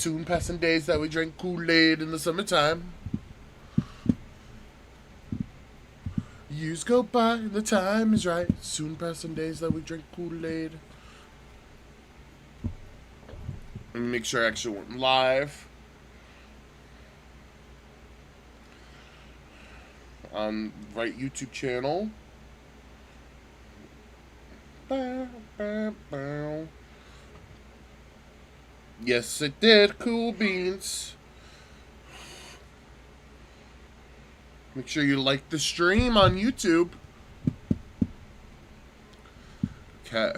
Soon passing days that we drank Kool-Aid in the summertime. Years go by, the time is right. Soon passing days that we drink Kool-Aid. And make sure I actually went live on the right YouTube channel. Bow, bow, bow. Yes, it did. Cool beans. Make sure you like the stream on YouTube. Okay.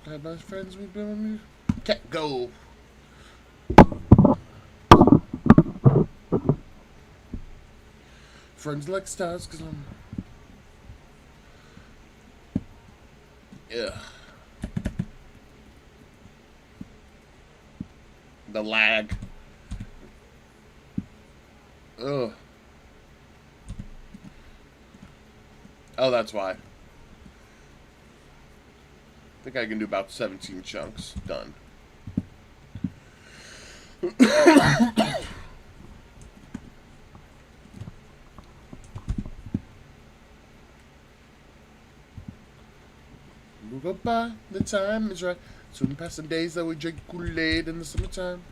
Okay, best friends we've been with me. Okay, go. Friends like stars, cause I'm. Yeah. The lag. Ugh. Oh, that's why. I think I can do about 17 chunks. Done. Move up by, the time is right. Soon passing days that we drink Kool-Aid in the summertime.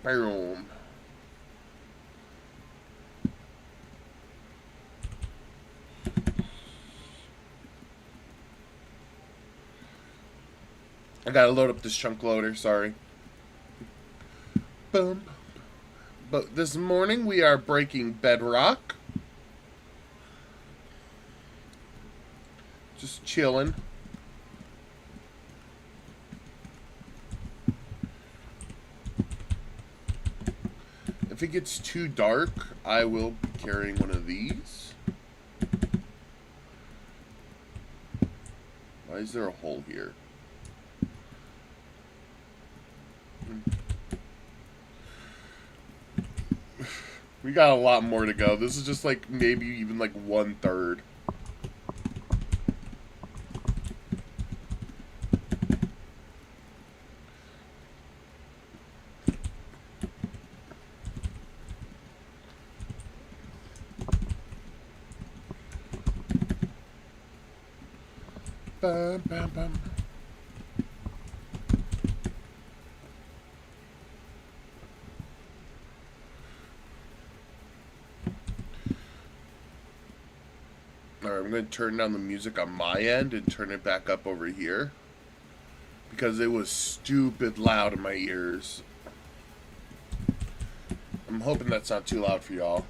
Boom. I gotta load up this chunk loader, sorry. Boom. But this morning we are breaking Bedrock. Just chilling. If it gets too dark, I will be carrying one of these. Why is there a hole here? We got a lot more to go. This is just like maybe even like 1/3. Bum, bum, bum. Alright, I'm going to turn down the music on my end and turn it back up over here. Because it was stupid loud in my ears. I'm hoping that's not too loud for y'all.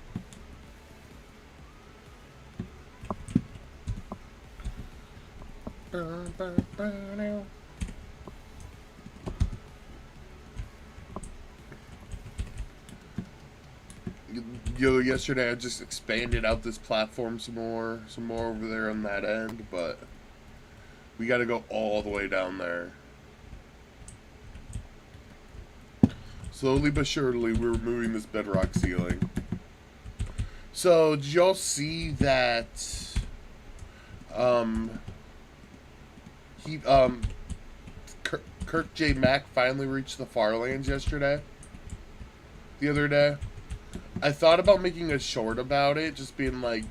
Yo, yesterday I just expanded out this platform some more over there on that end, but we got to go all the way down there. Slowly but surely, we're removing this bedrock ceiling. So, did y'all see that? Kirk J. Mack finally reached the Farlands yesterday. The other day. I thought about making a short about it, just being like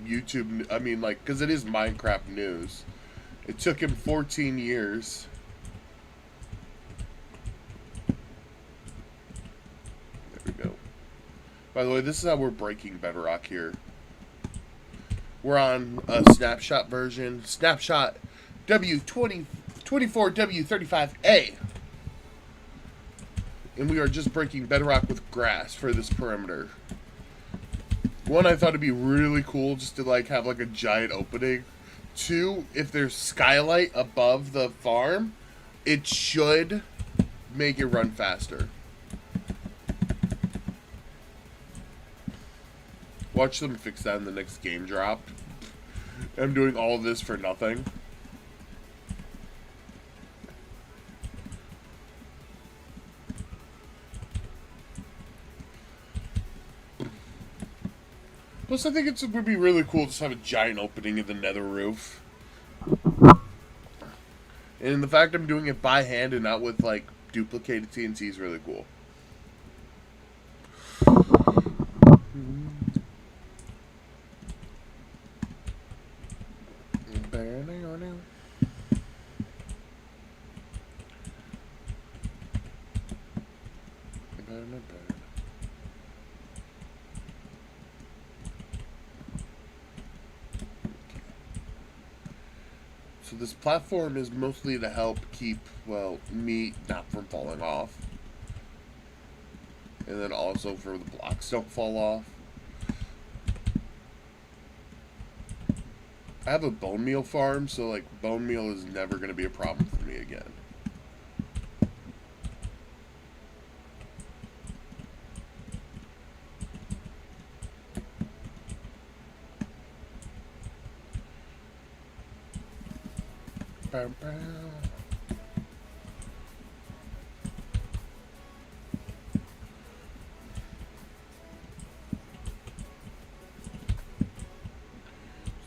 YouTube. I mean, like, because it is Minecraft news. It took him 14 years. There we go. By the way, this is how we're breaking Bedrock here. We're on a snapshot version. Snapshot W24W35A. And we are just breaking Bedrock with grass for this perimeter. One, I thought it'd be really cool just to like have like a giant opening. Two, if there's skylight above the farm, it should make it run faster. Watch them fix that in the next game drop. I'm doing all this for nothing. Plus, I think it would be really cool to just have a giant opening in the nether roof. And the fact I'm doing it by hand and not with, like, duplicated TNT is really cool. So this platform is mostly to help keep, well, me not from falling off. And then also for the blocks don't fall off. I have a bone meal farm, so like bone meal is never going to be a problem for me again. Bow, bow.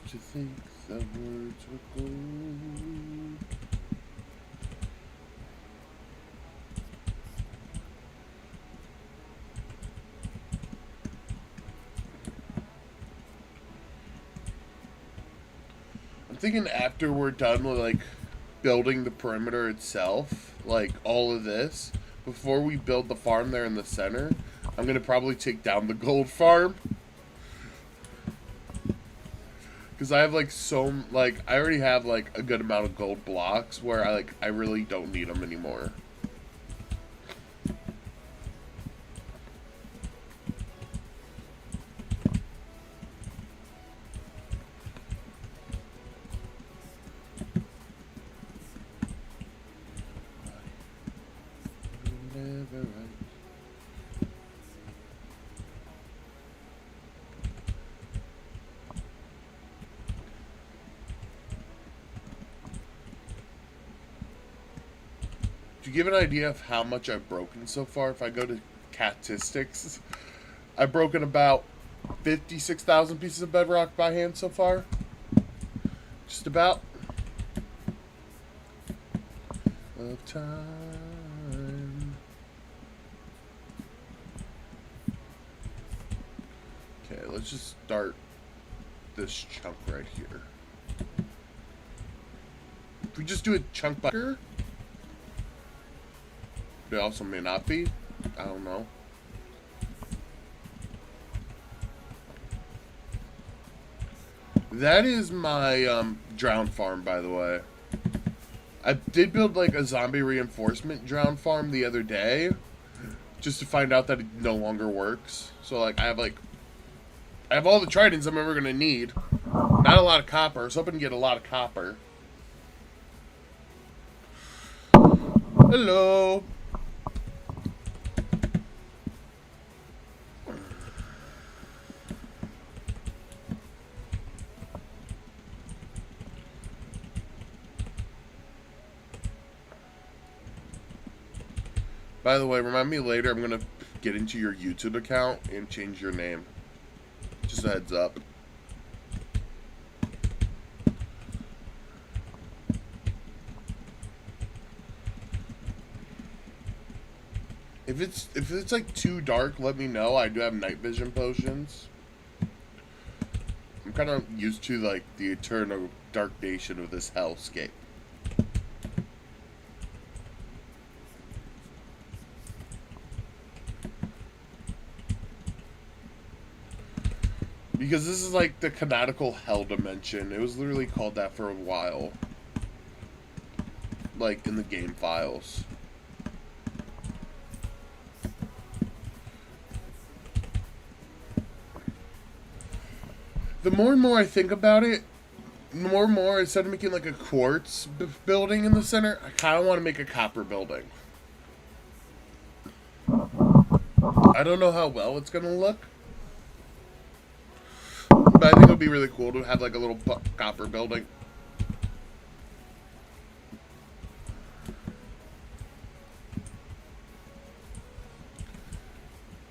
To think the words were gold. I'm thinking after we're done with like building the perimeter itself, like all of this, before we build the farm there in the center, I'm gonna probably take down the gold farm. Because I have like I already have like a good amount of gold blocks where I really don't need them anymore. To give an idea of how much I've broken so far, if I go to statistics, I've broken about 56,000 pieces of bedrock by hand so far. Just about. Of time. Okay, let's just start this chunk right here. If we just do a chunk by here, it also may not be. I don't know. That is my drown farm, by the way. I did build like a zombie reinforcement drown farm the other day, just to find out that it no longer works. So like I have all the tridents I'm ever gonna need. Not a lot of copper. I was hoping to get a lot of copper. Hello. By the way, remind me later, I'm going to get into your YouTube account and change your name. Just a heads up. If it's like too dark, let me know. I do have night vision potions. I'm kind of used to like the eternal darknation of this hellscape. Because this is like the canonical hell dimension. It was literally called that for a while. Like in the game files. The more and more I think about it, the more and more, instead of making like a quartz building in the center, I kind of want to make a copper building. I don't know how well it's going to look. But I think it would be really cool to have like a little copper building.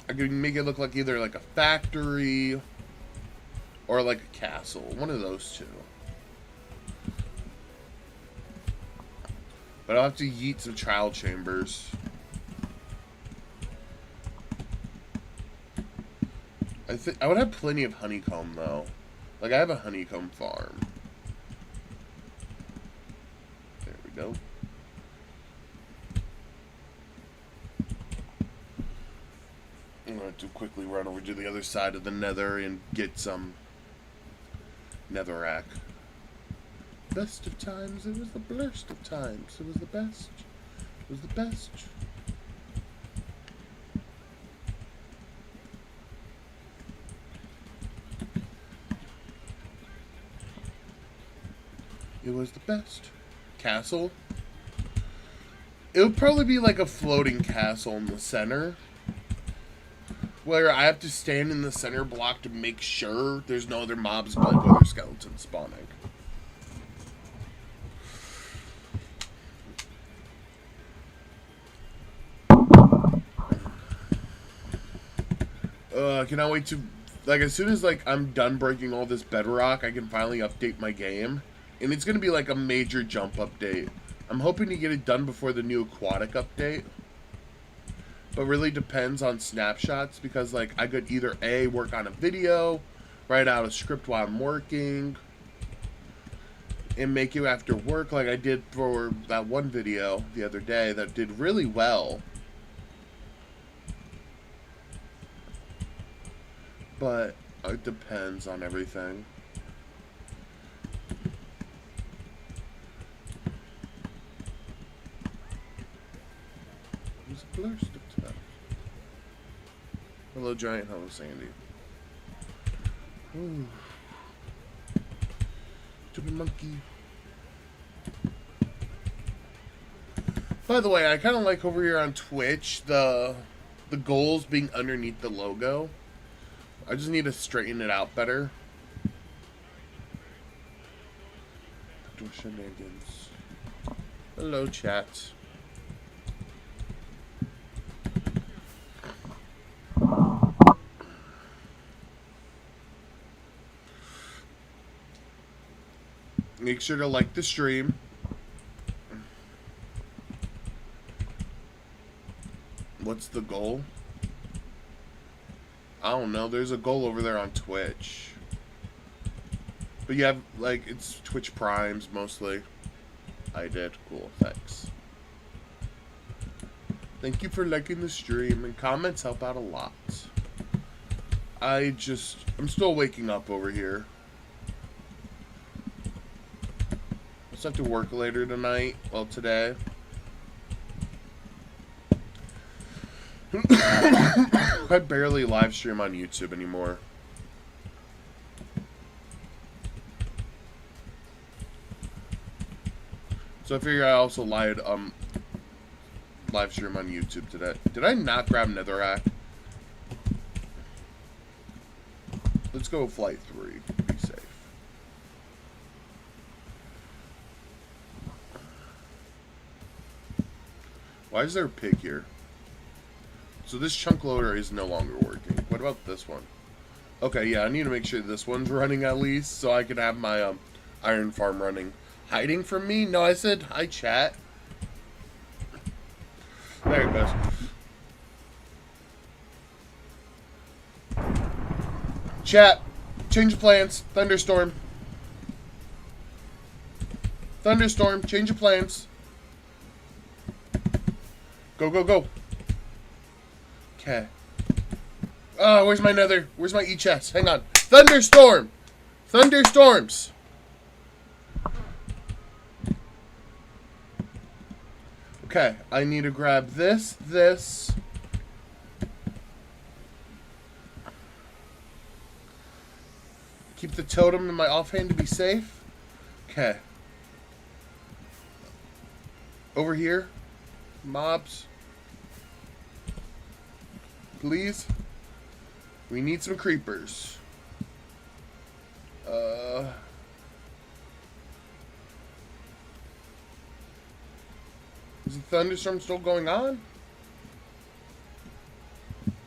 I could make it look like either like a factory Or like a castle. One of those two. But I'll have to yeet some trial chambers. I would have plenty of honeycomb though. Like I have a honeycomb farm. There we go. I'm going to quickly run over to the other side of the nether and get some netherrack. Best of times, it was the blurst of times. It was the best. It was the best. It was the best. Castle. It would probably be like a floating castle in the center, where I have to stand in the center block to make sure there's no other mobs but other skeletons spawning. I cannot wait to, like, as soon as, like, I'm done breaking all this bedrock, I can finally update my game. And it's going to be, like, a major jump update. I'm hoping to get it done before the new aquatic update. But really depends on snapshots, because, like, I could either A, work on a video, write out a script while I'm working, and make it after work, like I did for that one video the other day that did really well. But it depends on everything. It was a blurst of time. Hello, Giant. Hello, Sandy. Ooh. Stupid monkey. By the way, I kind of like over here on Twitch the goals being underneath the logo. I just need to straighten it out better. Shenanigans. Hello, chat. Make sure to like the stream. What's the goal? I don't know. There's a goal over there on Twitch. But you have, like, it's Twitch Primes mostly. I did. Cool. Thanks. Thank you for liking the stream. And comments help out a lot. I'm still waking up over here. I just have to work later tonight. Well, today. I barely live stream on YouTube anymore. So I figure I also live stream on YouTube today. Did I not grab netherrack? Let's go flight 3. Be safe. Why is there a pig here? So this chunk loader is no longer working. What about this one? Okay, yeah, I need to make sure this one's running at least, so I can have my iron farm running. Hiding from me? No, I said hi, chat. There it goes. Chat, change of plans. Thunderstorm. Thunderstorm, change of plans. Go, go, go. Okay. Oh, where's my nether? Where's my e-chest? Hang on. Thunderstorm! Thunderstorms! Okay, I need to grab this. Keep the totem in my offhand to be safe. Okay. Over here. Mobs. Please. We need some creepers. Is the thunderstorm still going on?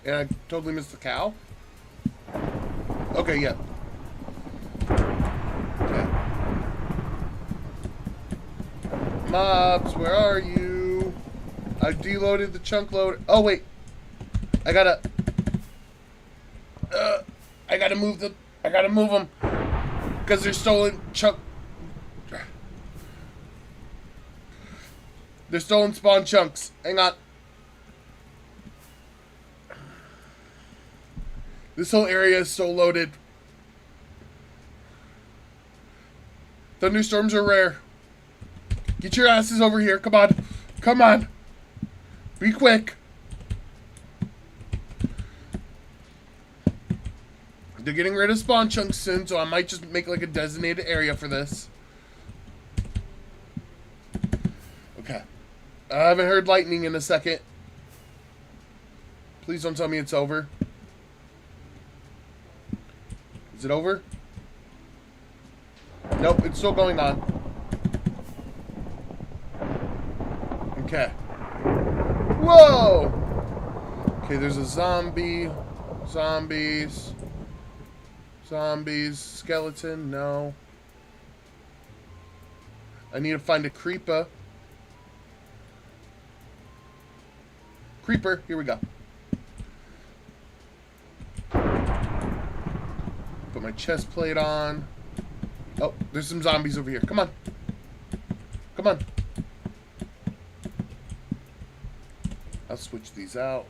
And I totally missed the cow? Okay, yeah. Mobs, where are you? I deloaded the chunk load. Oh, wait. I gotta move them. I gotta move them. Because they're stolen chunk. They're stolen spawn chunks. Hang on. This whole area is so loaded. Thunderstorms are rare. Get your asses over here. Come on. Come on. Be quick. They're getting rid of spawn chunks soon, so I might just make like a designated area for this. Okay. I haven't heard lightning in a second. Please don't tell me it's over. Is it over? Nope, it's still going on. Okay. Whoa! Okay, there's a zombie. Zombies. Zombies. Skeleton, no. I need to find a creeper. Creeper, here we go. Put my chest plate on. Oh, there's some zombies over here. Come on. Come on. I'll switch these out.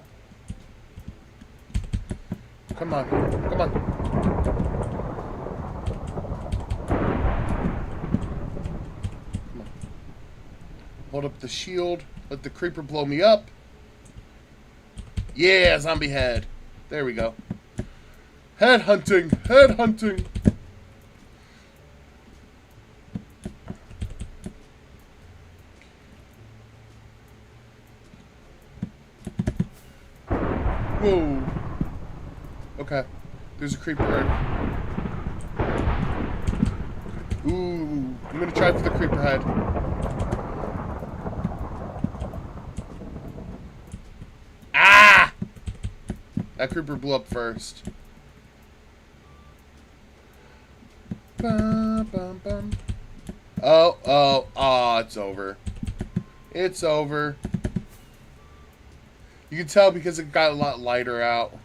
Come on. Come on. Come on. Hold up the shield. Let the creeper blow me up. Yeah, zombie head. There we go. Head hunting. Head hunting. Whoa. Okay. There's a creeper right. Ooh. I'm gonna try for the creeper head. Ah! That creeper blew up first. Bum, bum, bum. Oh, it's over. It's over. You can tell because it got a lot lighter out.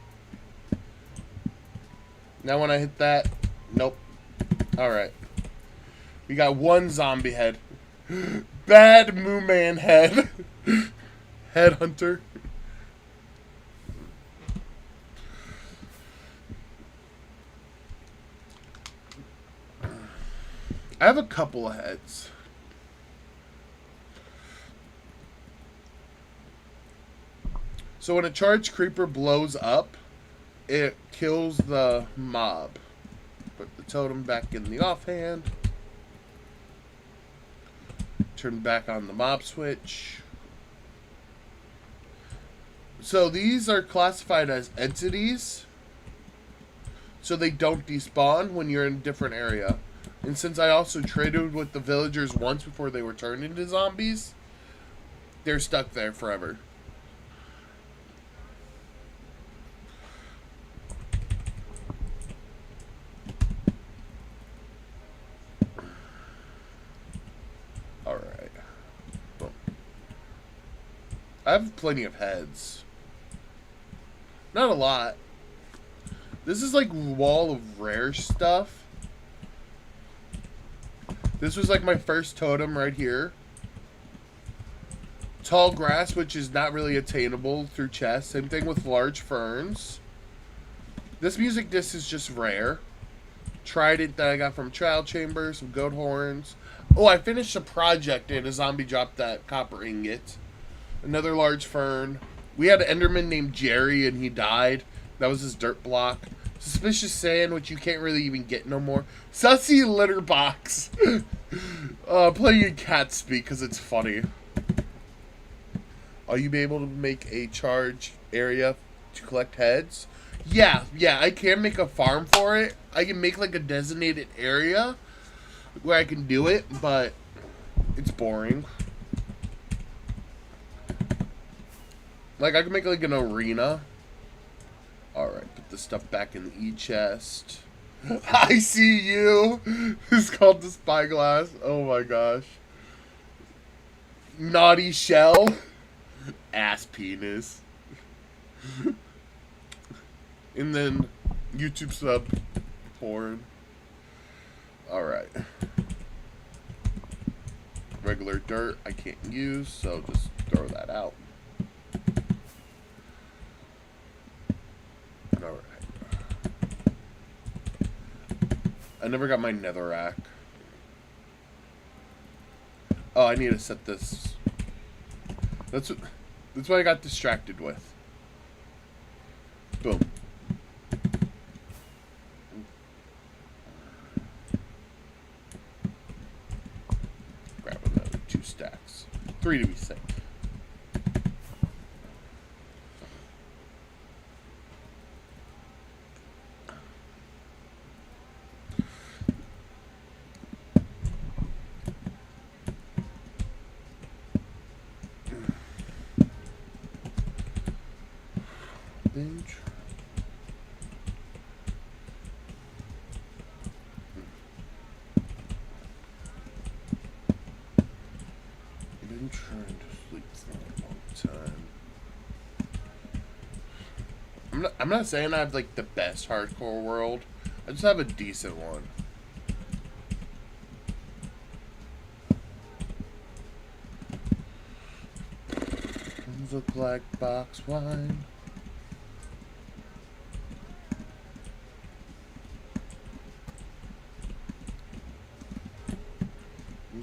Now when I hit that, nope. Alright. We got one zombie head. Bad Moo Man head. Head hunter. I have a couple of heads. So when a charged creeper blows up, it kills the mob. Put the totem back in the offhand. Turn back on the mob switch. So these are classified as entities. So they don't despawn when you're in a different area. And since I also traded with the villagers once before they were turned into zombies, they're stuck there forever. Alright. Boom. I have plenty of heads. Not a lot. This is like wall of rare stuff. This was like my first totem right here. Tall grass, which is not really attainable through chests. Same thing with large ferns. This music disc is just rare. Trident that I got from Trial Chamber. Some goat horns. Oh, I finished a project and a zombie dropped that copper ingot. Another large fern. We had an Enderman named Jerry and he died. That was his dirt block. Suspicious Sand, which you can't really even get no more. Sussy Litter Box. Playing in cat speak because it's funny. Are you able to make a charge area to collect heads? Yeah, I can make a farm for it. I can make like a designated area where I can do it, but it's boring. Like I can make like an arena. Alright, put the stuff back in the e-chest. I see you! It's called the spyglass. Oh my gosh. Naughty shell. Ass penis. And then YouTube sub porn. Alright. Regular dirt I can't use, so just throw that out. Alright. I never got my netherrack. Oh, I need to set this. That's what I got distracted with. Boom. Grab another 2 stacks. 3 to be safe. Been trying to sleep for a long time. I'm not saying I have like the best hardcore world. I just have a decent one. The black box wine.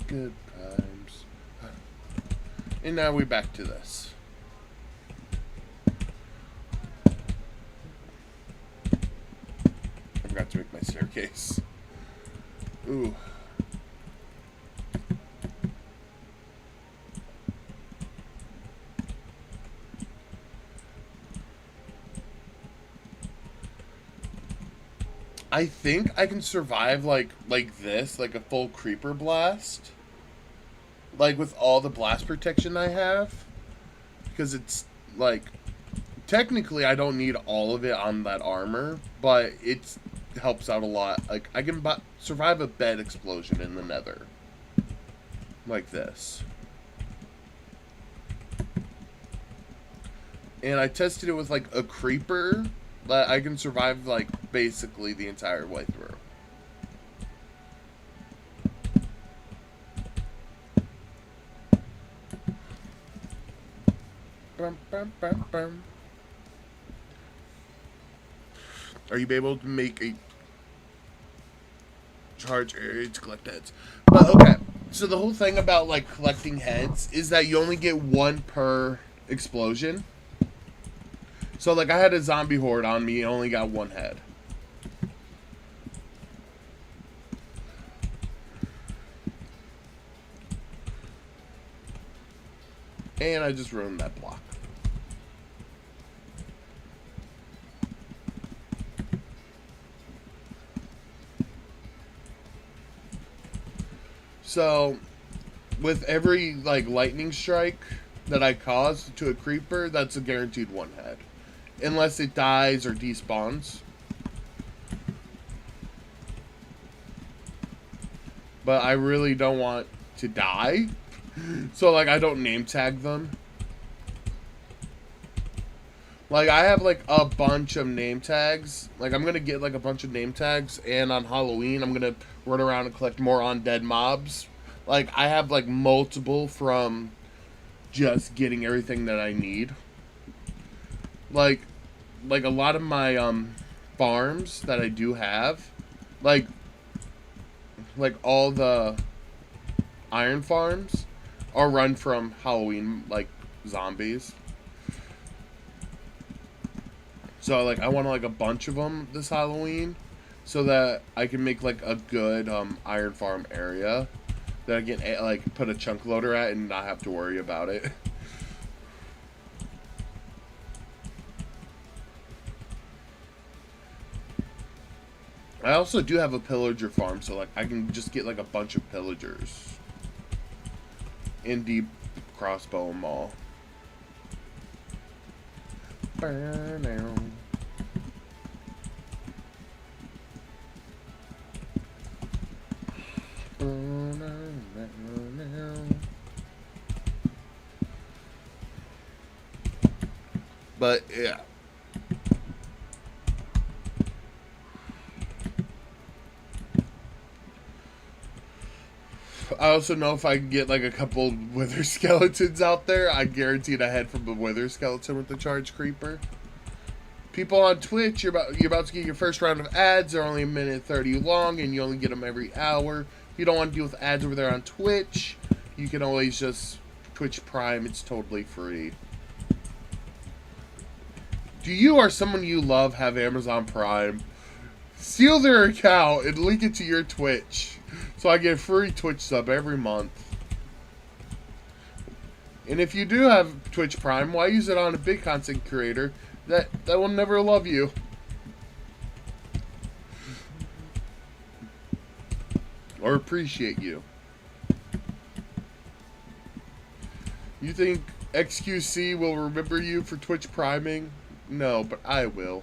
Good times. And now we're back to this. I forgot to make my staircase. Ooh. I think I can survive like this, like a full creeper blast. Like with all the blast protection I have. Because it's like technically I don't need all of it on that armor, but it helps out a lot. Like I can survive a bed explosion in the nether. Like this. And I tested it with like a creeper that I can survive like basically the entire way through. Bum, bum, bum, bum. Are you able to make a charge area to collect heads? But okay, so the whole thing about like collecting heads is that you only get 1 per explosion. So like I had a zombie horde on me, I only got 1 head. And I just ruined that block. So, with every like lightning strike that I cause to a creeper, that's a guaranteed 1 head. Unless it dies or despawns. But I really don't want to die. So, like, I don't name tag them. Like, I have, like, a bunch of name tags. Like, I'm going to get, like, a bunch of name tags. And on Halloween, I'm going to run around and collect more undead mobs. Like, I have, like, multiple from just getting everything that I need. Like a lot of my, farms that I do have. Like all the iron farms are run from Halloween, like, zombies. So, like, I want, like, a bunch of them this Halloween so that I can make, like, a good, iron farm area that I can, like, put a chunk loader at and not have to worry about it. I also do have a pillager farm, so, like, I can just get, like, a bunch of pillagers. And deep crossbow them all. Burn down. But yeah. I also know if I can get like a couple wither skeletons out there, I guaranteed a head from the wither skeleton with the charge creeper. People on Twitch, you're about to get your first round of ads. They're only a minute 30 long, and you only get them every hour. If you don't want to deal with ads over there on Twitch, you can always just Twitch Prime. It's totally free. Do you or someone you love have Amazon Prime? Steal their account and link it to your Twitch, so I get a free Twitch sub every month. And if you do have Twitch Prime, why use it on a big content creator that will never love you? Or appreciate you. You think XQC will remember you for Twitch priming? No, but I will.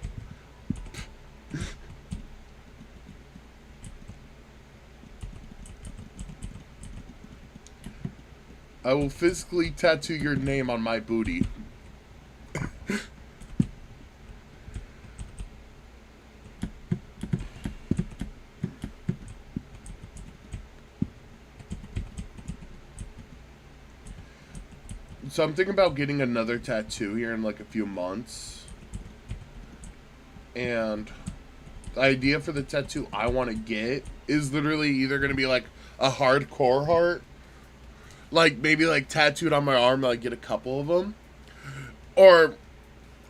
I will physically tattoo your name on my booty. So I'm thinking about getting another tattoo here in like a few months. And the idea for the tattoo I want to get is literally either going to be like a hardcore heart, like maybe like tattooed on my arm, like get a couple of them, or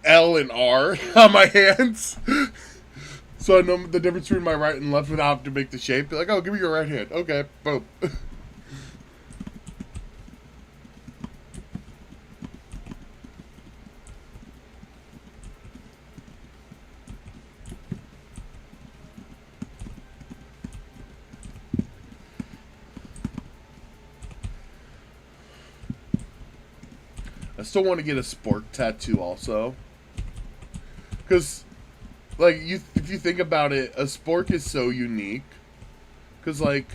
L and R on my hands. So I know the difference between my right and left without having to make the shape. Be like, oh, give me your right hand. Okay, boom. I still want to get a spork tattoo also. Because, like, if you think about it, a spork is so unique. Because, like,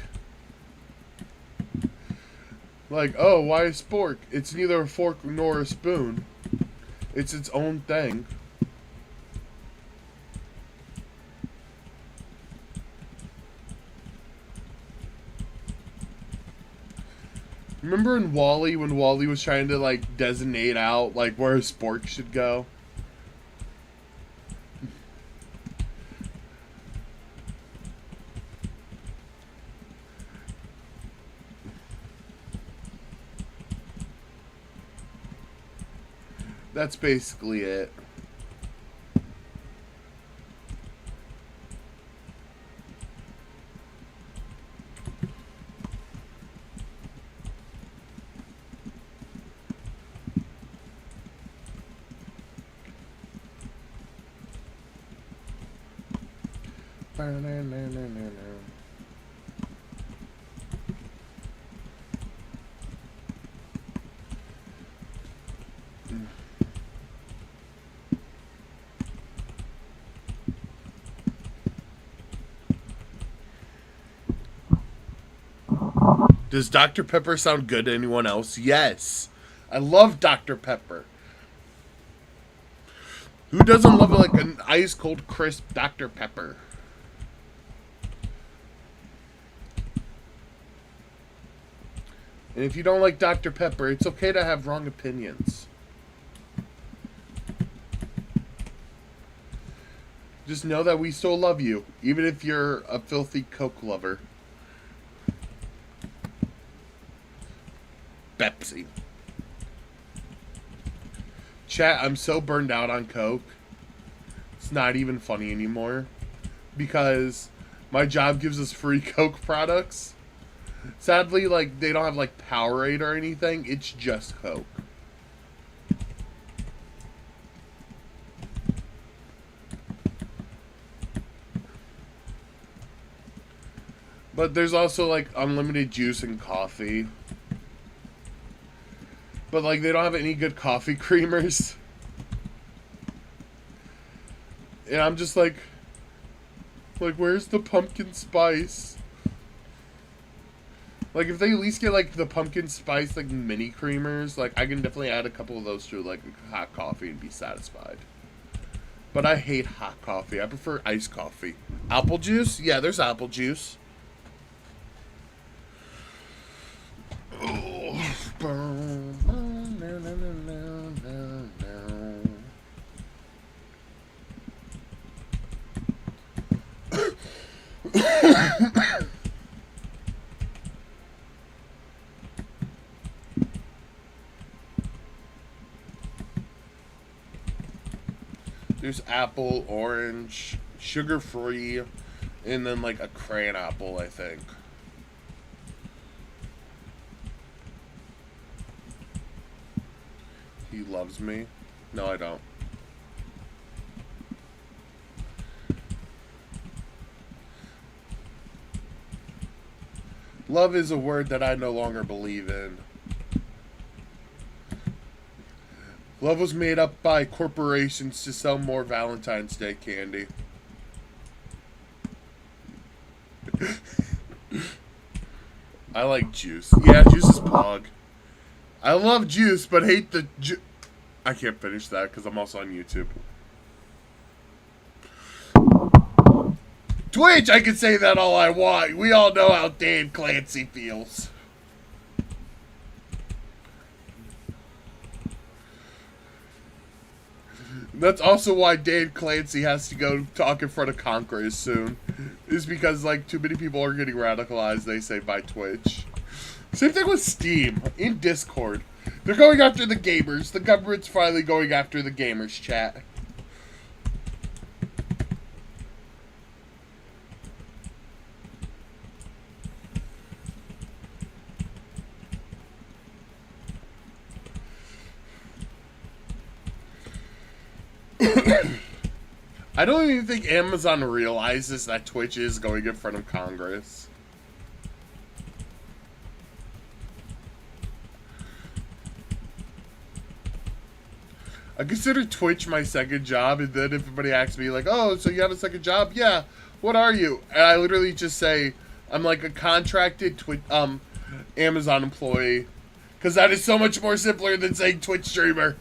oh, why a spork? It's neither a fork nor a spoon. It's its own thing. Remember in WALL-E when WALL-E was trying to like designate out like where a spork should go? That's basically it. Does Dr. Pepper sound good to anyone else? Yes. I love Dr. Pepper. Who doesn't love like an ice cold crisp Dr. Pepper? And if you don't like Dr. Pepper, it's okay to have wrong opinions. Just know that we still love you, even if you're a filthy Coke lover. Pepsi. Chat, I'm so burned out on Coke. It's not even funny anymore. Because my job gives us free Coke products. Sadly, like, they don't have, like, Powerade or anything. It's just Coke. But there's also, like, unlimited juice and coffee. But, like, they don't have any good coffee creamers. And I'm just like, where's the pumpkin spice? Like, if they at least get, like, the pumpkin spice, like, mini creamers, like, I can definitely add a couple of those to, like, hot coffee and be satisfied. But I hate hot coffee. I prefer iced coffee. Apple juice? Yeah, there's apple juice. There's apple, orange, sugar-free, and then like a crayon apple, I think. He loves me. No, I don't. Love is a word that I no longer believe in. Love was made up by corporations to sell more Valentine's Day candy. I like juice. Yeah, juice is pog. I love juice, but hate the I can't finish that because I'm also on YouTube. Twitch, I can say that all I want. We all know how Dan Clancy feels. That's also why Dan Clancy has to go talk in front of Congress soon. Is because, like, too many people are getting radicalized, they say, by Twitch. Same thing with Steam, in Discord. They're going after the gamers. The government's finally going after the gamers, chat. I don't even think Amazon realizes that Twitch is going in front of Congress. I consider Twitch my second job, and then if everybody asks me, like, oh, so you have a second job? Yeah. What are you? And I literally just say, I'm like a contracted Amazon employee. Because that is so much more simpler than saying Twitch streamer.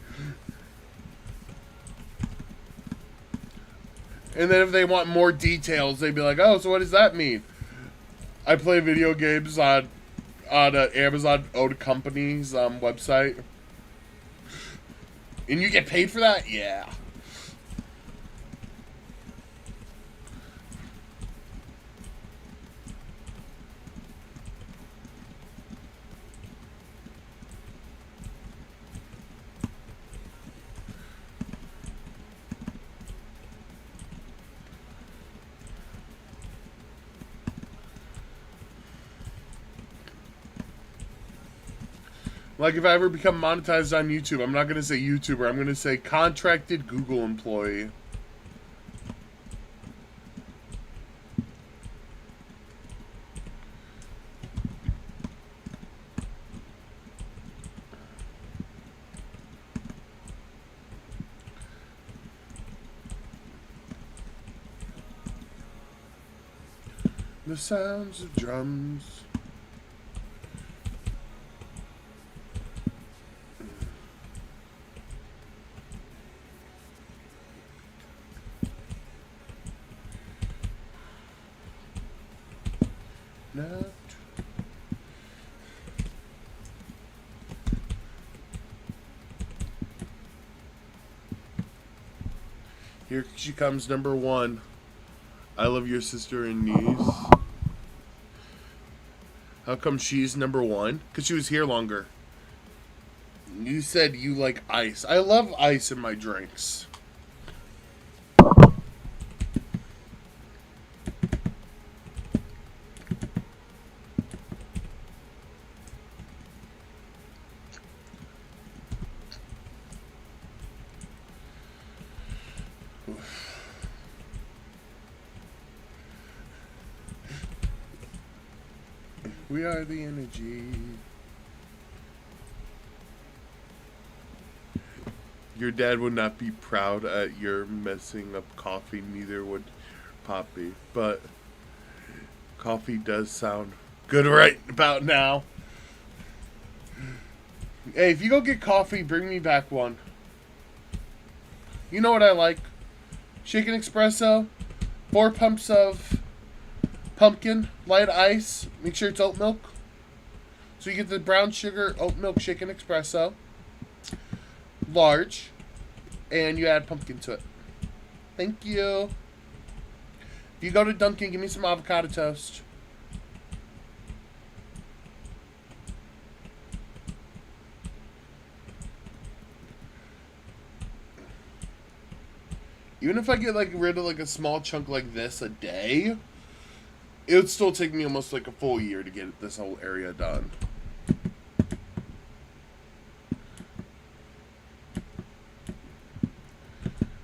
And then if they want more details, they'd be like, oh, so what does that mean? I play video games on an Amazon-owned company's website. And you get paid for that? Yeah. Like, if I ever become monetized on YouTube, I'm not going to say YouTuber. I'm going to say contracted Google employee. The sounds of drums. Here she comes, number one. I love your sister and niece. How come she's number one? Because she was here longer. You said you like ice. I love ice in my drinks. We are the energy. Your dad would not be proud at your messing up coffee, neither would Poppy. But coffee does sound Good right about now. Hey, if you go get coffee, bring me back one. You know what I like? Shaken espresso, 4 pumps of pumpkin, light ice. Make sure it's oat milk. So you get the brown sugar oat milk shaken espresso, large, and you add pumpkin to it. Thank you. If you go to Dunkin', give me some avocado toast. Even if I get like rid of like a small chunk like this a day, it would still take me almost like a full year to get this whole area done.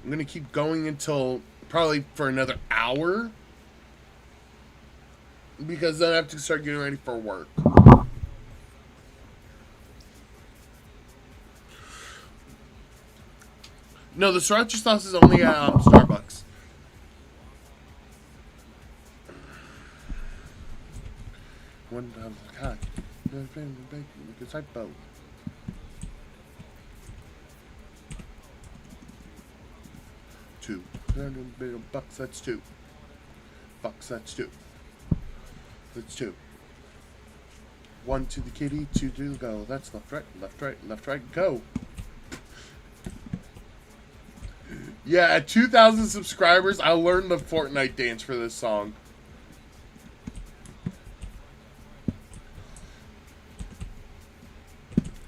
I'm gonna keep going until probably for another hour, because then I have to start getting ready for work. No, the sriracha sauce is only at Starbucks. One God, the typo. $2 that's 2. Bucks, that's 2. That's 2. 1 to the kitty, 2 to go. That's left, right, left, right, left, right, go. Yeah, at 2,000 subscribers, I learned the Fortnite dance for this song.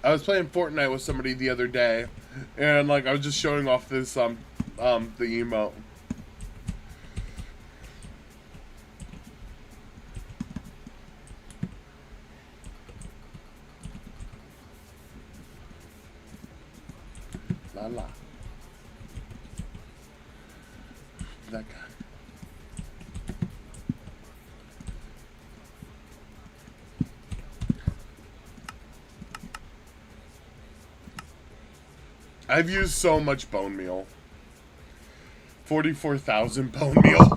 I was playing Fortnite with somebody the other day, and like I was just showing off this the emote. La la. That guy. I've used so much bone meal. 44,000 bone meal.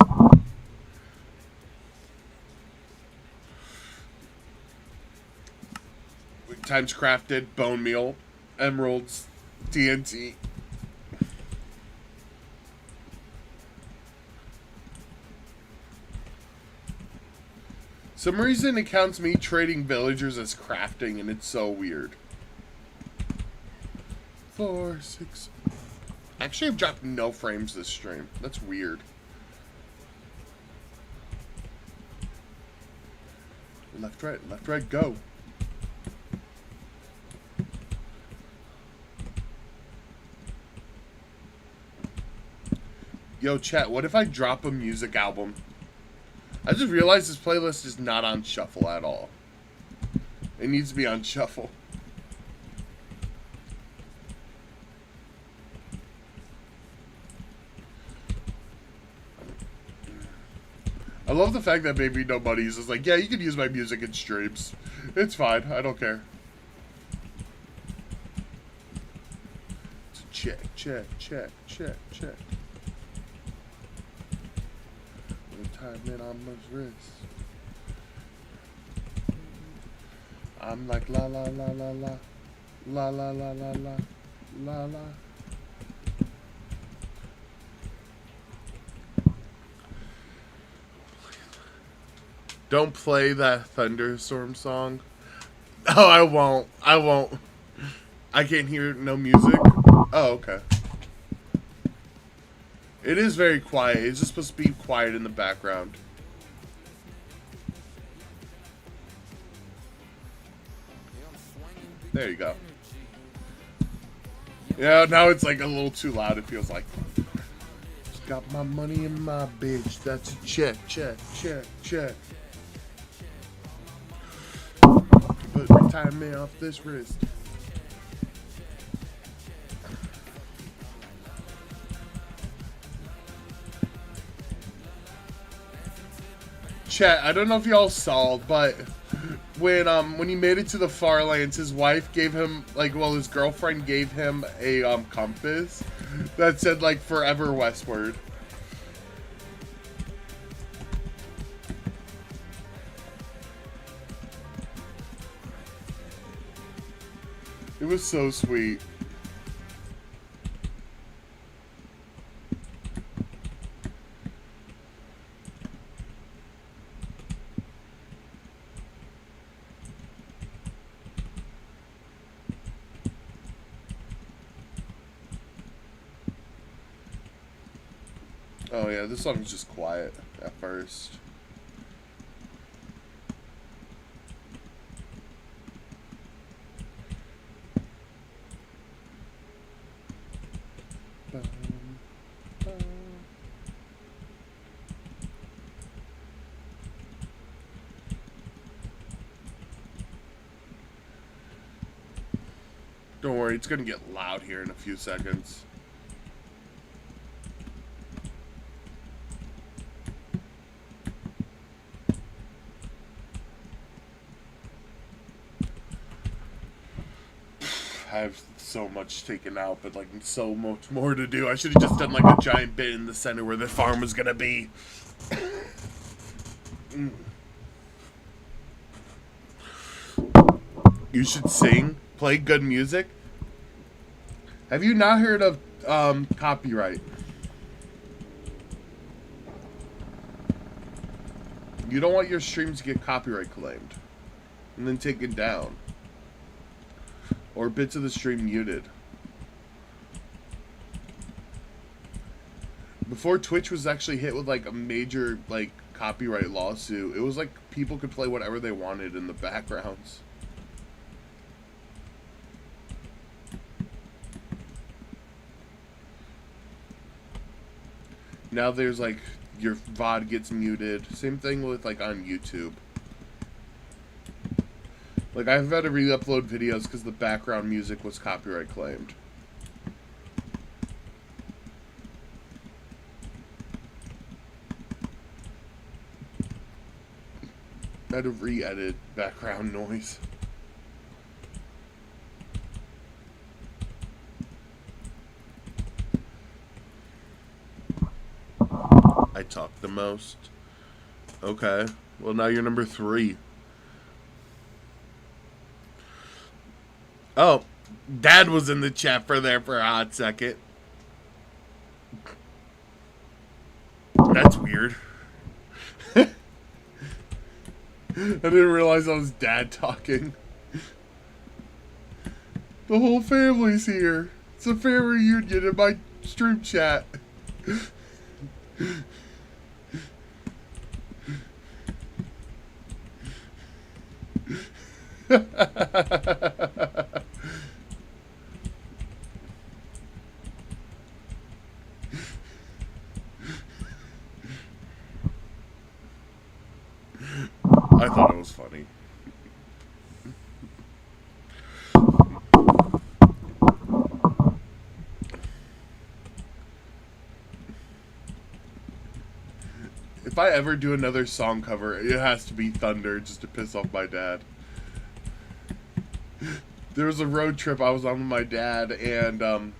Times crafted, bone meal, emeralds, TNT. Some reason it counts me trading villagers as crafting, and it's so weird. 4, 6. Actually, I've dropped no frames this stream. That's weird. Left, right, go. Yo, chat, what if I drop a music album? I just realized this playlist is not on shuffle at all. It needs to be on shuffle. I love the fact that Baby No Buddies is like, yeah, you can use my music in streams. It's fine. I don't care. Check. Retirement on my wrist. I'm like la la la la la. La la la la la. La la. Don't play that thunderstorm song. Oh, I won't. I can't hear no music. Oh, okay. It is very quiet. It's just supposed to be quiet in the background. There you go. Yeah, now it's like a little too loud, it feels like. Just got my money in my bitch. That's a check. But retirement off this wrist. Chat, I don't know if y'all saw, but when he made it to the far lands, his wife gave him, like, well, his girlfriend gave him a compass that said, like, forever westward. It was so sweet. Oh yeah, this song's just quiet at first. Don't worry, it's gonna get loud here in a few seconds. I have so much taken out, but like so much more to do. I should have just done like a giant bit in the center where the farm was gonna be. You should sing, play good music. Have you not heard of copyright? You don't want your streams to get copyright claimed and then taken down. Or bits of the stream muted. Before Twitch was actually hit with like a major like copyright lawsuit, it was like people could play whatever they wanted in the backgrounds. Now there's like your VOD gets muted. Same thing with like on YouTube. Like, I've had to re-upload videos because the background music was copyright claimed. I had to re-edit background noise. I talk the most. Okay. Well, now you're number 3. Oh, Dad was in the chat for a hot second. That's weird. I didn't realize that was Dad talking. The whole family's here. It's a family reunion in my stream chat. I thought it was funny. If I ever do another song cover, it has to be Thunder just to piss off my dad. There was a road trip I was on with my dad, and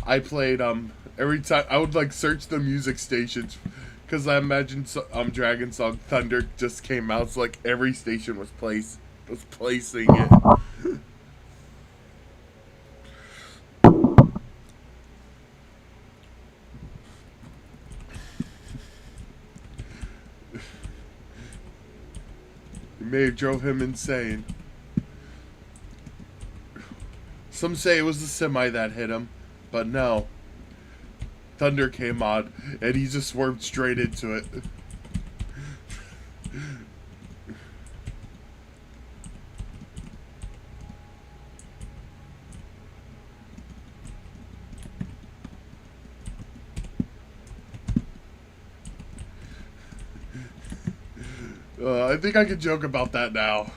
I played every time I would like search the music stations because I imagined Dragon Song Thunder just came out, so like every station was placing it. It may have drove him insane. Some say it was the semi that hit him, but no. Thunder came on, and he just swerved straight into it. I think I can joke about that now.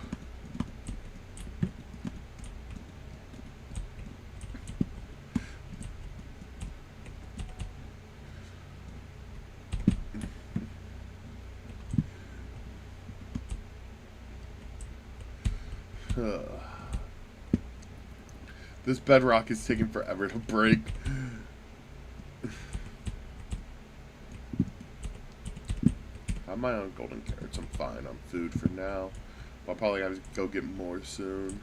This Bedrock is taking forever to break. I'm my own golden carrots. I'm fine on food for now. I'll probably have to go get more soon.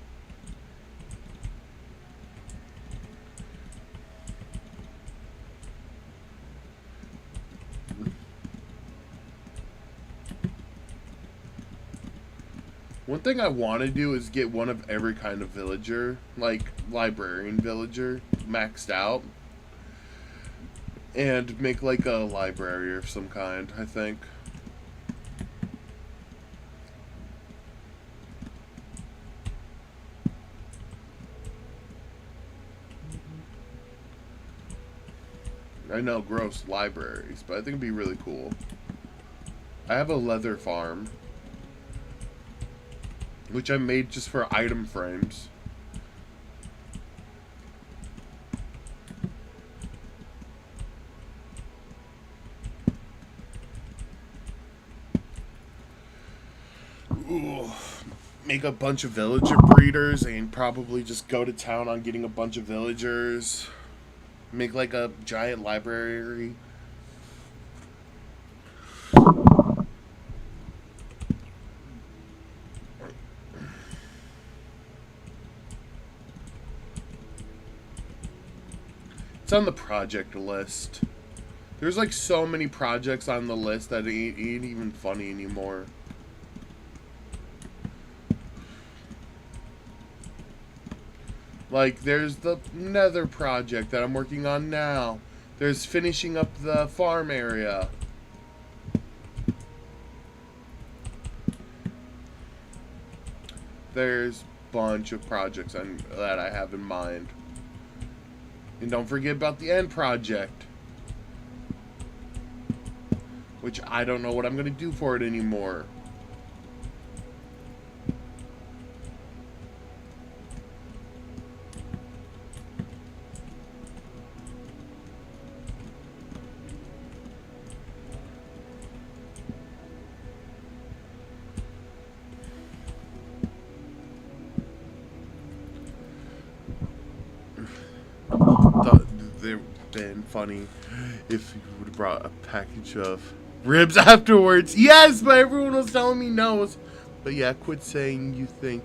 One thing I want to do is get one of every kind of villager, like librarian villager, maxed out, and make like a library of some kind, I think. I know, gross libraries, but I think it'd be really cool. I have a leather farm, which I made just for item frames. Ooh. Make a bunch of villager breeders and probably just go to town on getting a bunch of villagers. Make like a giant library. It's on the project list. There's like so many projects on the list that ain't even funny anymore. Like, there's the Nether project that I'm working on now. There's finishing up the farm area. There's a bunch of projects that I have in mind. And don't forget about the end project, which I don't know what I'm going to do for it anymore. They've been funny if you would have brought a package of ribs afterwards. Yes, but everyone was telling me no. But yeah, quit saying you think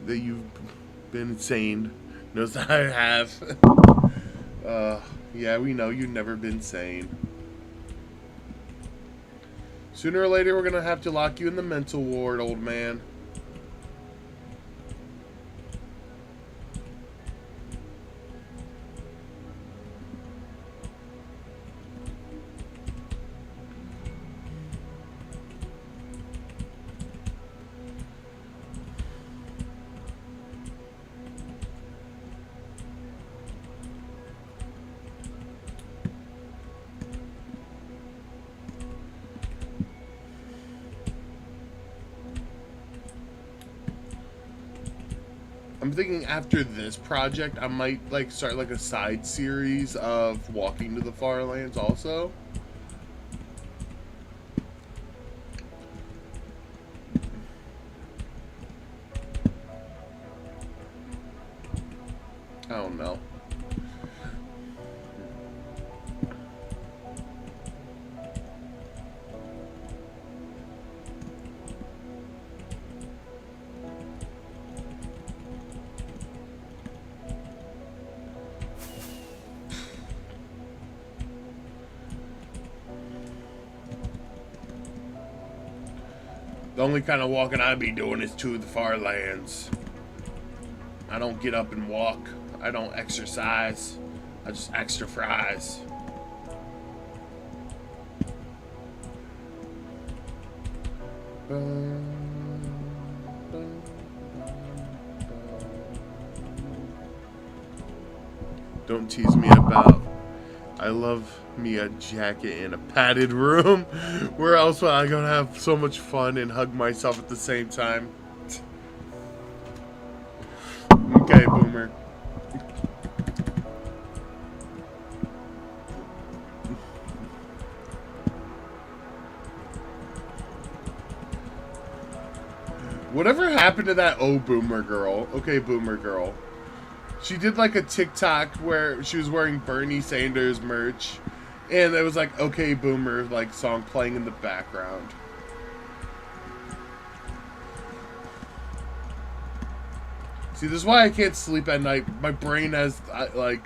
that you've been insane. Knows that I have. Yeah, we know you've never been sane. Sooner or later, we're gonna have to lock you in the mental ward, old man. I'm thinking after this project, I might like start like a side series of walking to the far lands also. I don't know. The only kind of walking I be doing is to the far lands. I don't get up and walk. I don't exercise. I just extra fries. Don't tease me about. I love me a jacket in a padded room. Where else would I gonna have so much fun and hug myself at the same time? Okay, boomer. Whatever happened to that boomer girl? Okay, boomer girl. She did like a TikTok where she was wearing Bernie Sanders merch, and it was like "Okay Boomer" like song playing in the background. See, this is why I can't sleep at night. My brain has like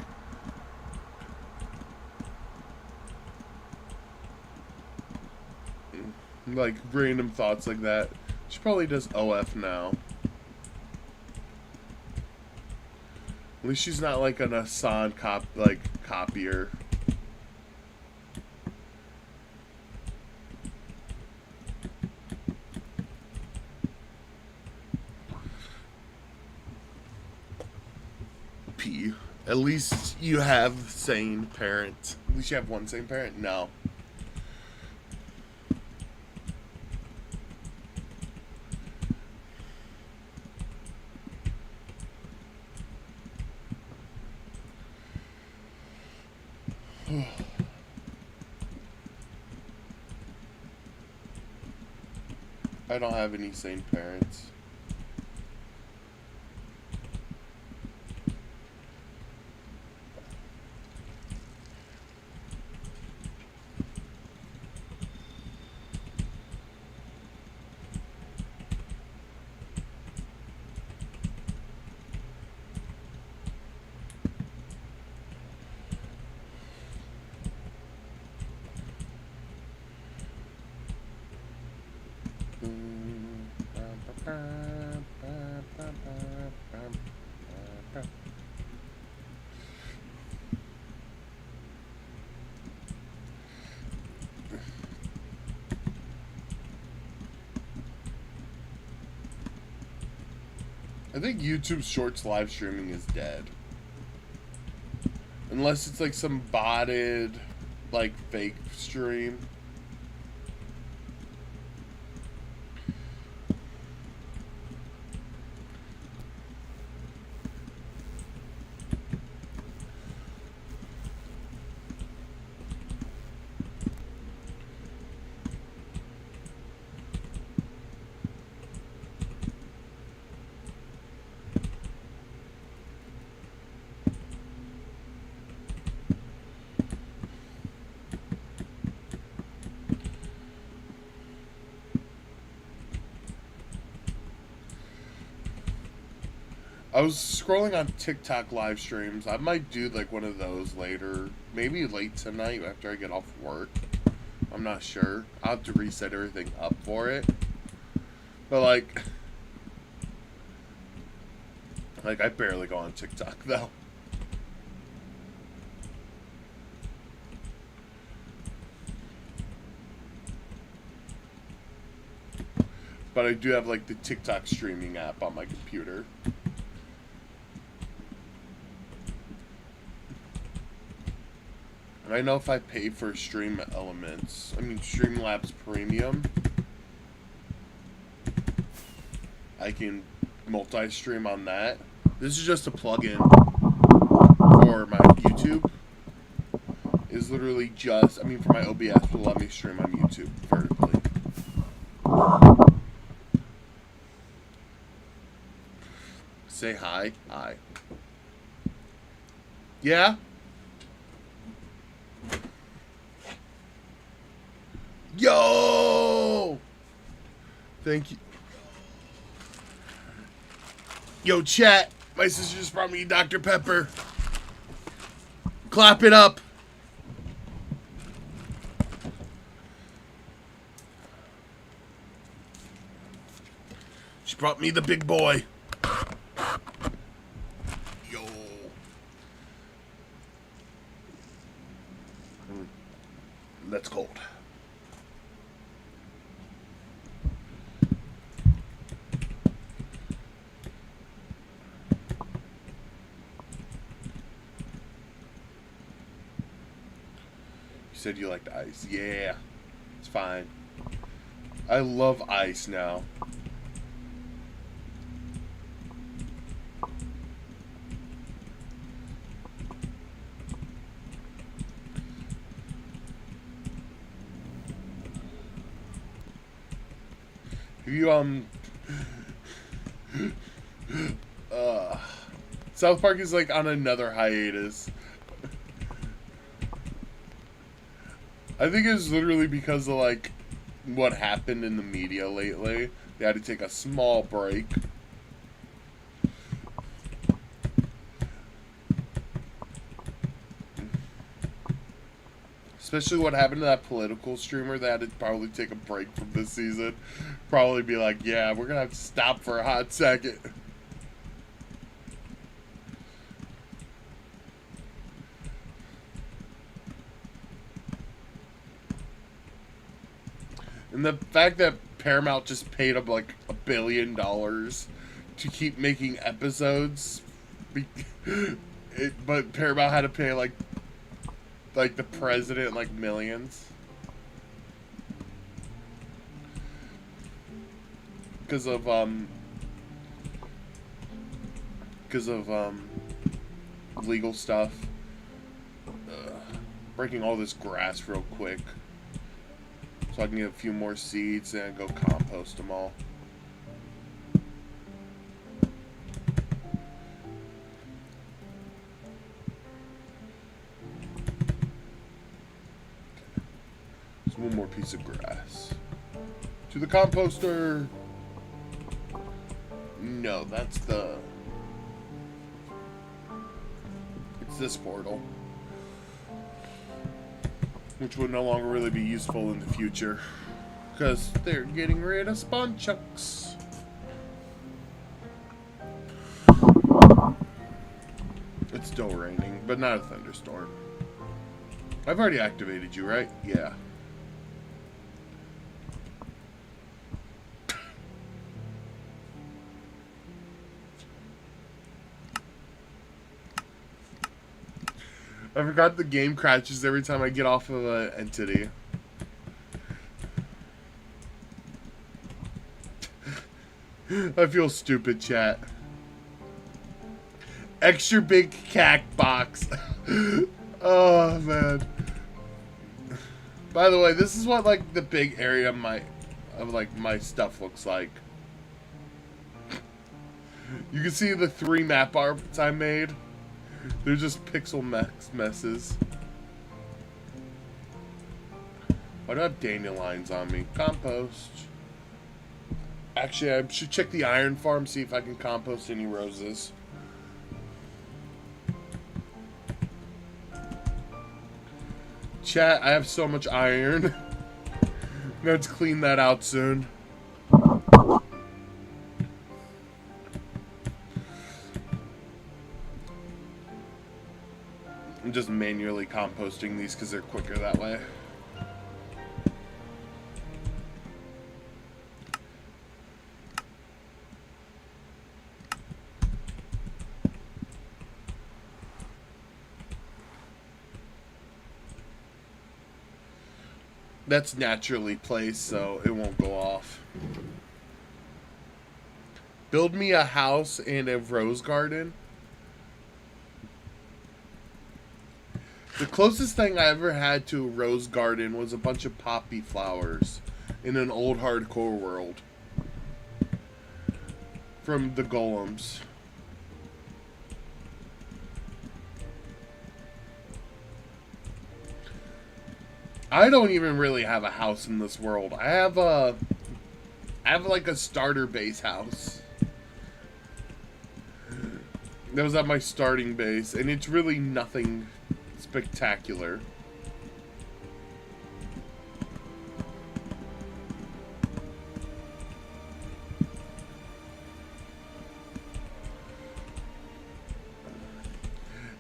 random thoughts like that. She probably does OF now. At least she's not like an Asan copier. P. At least you have sane parents. At least you have one sane parent. No. I don't have any sane parents. I think YouTube Shorts live streaming is dead. Unless it's like some botted, like, fake stream. I was scrolling on TikTok live streams. I might do like one of those later. Maybe late tonight after I get off work. I'm not sure. I'll have to reset everything up for it. But like I barely go on TikTok though. But I do have like the TikTok streaming app on my computer. I know if I pay for Streamlabs Premium, I can multi-stream on that. This is just a plugin for my YouTube. It's literally just, for my OBS will let me stream on YouTube vertically. Say hi. Hi. Yeah? Yo! Thank you. Yo, chat. My sister just brought me Dr. Pepper. Clap it up. She brought me the big boy. Yo. That's cold. You said you liked ice. Yeah, it's fine. I love ice now. You South Park is like on another hiatus. I think it's literally because of like what happened in the media lately. They had to take a small break. Especially what happened to that political streamer that had to probably take a break from this season. Probably be like, yeah, we're going to have to stop for a hot second. And the fact that Paramount just paid him like $1 billion to keep making episodes, but Paramount had to pay like the president like millions because of legal stuff. Breaking all this grass real quick so I can get a few more seeds and go compost them all. Just one more piece of grass. To the composter! No, that's the... It's this portal. Which would no longer really be useful in the future. Because they're getting rid of spawn chunks. It's still raining, but not a thunderstorm. I've already activated you, right? Yeah. I forgot the game crashes every time I get off of an entity. I feel stupid, chat. Extra big cack box. Oh, man. By the way, this is what, like, the big area of my stuff looks like. You can see the 3 map arts I made. They're just pixel messes. Why do I have dandelions on me? Compost. Actually, I should check the iron farm, see if I can compost any roses. Chat, I have so much iron. I'm going to clean that out soon. I'm just manually composting these because they're quicker that way. That's naturally placed, so it won't go off. Build me a house and a rose garden. The closest thing I ever had to a rose garden was a bunch of poppy flowers in an old hardcore world. From the golems. I don't even really have a house in this world. I have like a starter base house. That was at my starting base, and it's really nothing spectacular.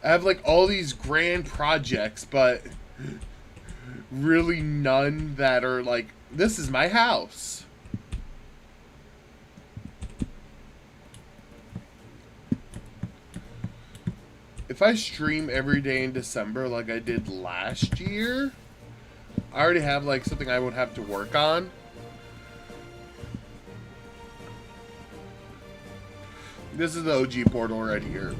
I have like all these grand projects, but really none that are like, this is my house. If I stream every day in December like I did last year, I already have like something I would have to work on. This is the OG portal right here.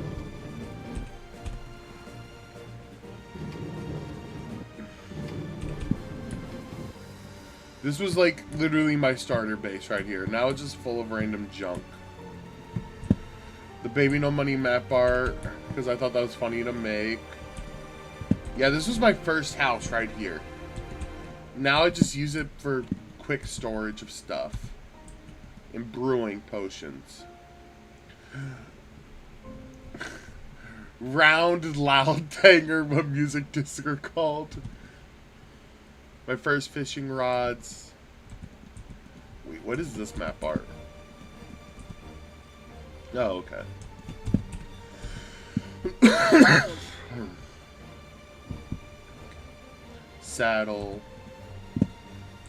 This was like literally my starter base right here. Now it's just full of random junk. The baby no money map art, because I thought that was funny to make. Yeah, this was my first house right here. Now I just use it for quick storage of stuff. And brewing potions. Round loud banger, what music discs are called. My first fishing rods. Wait, what is this map art? Oh, okay. Saddle.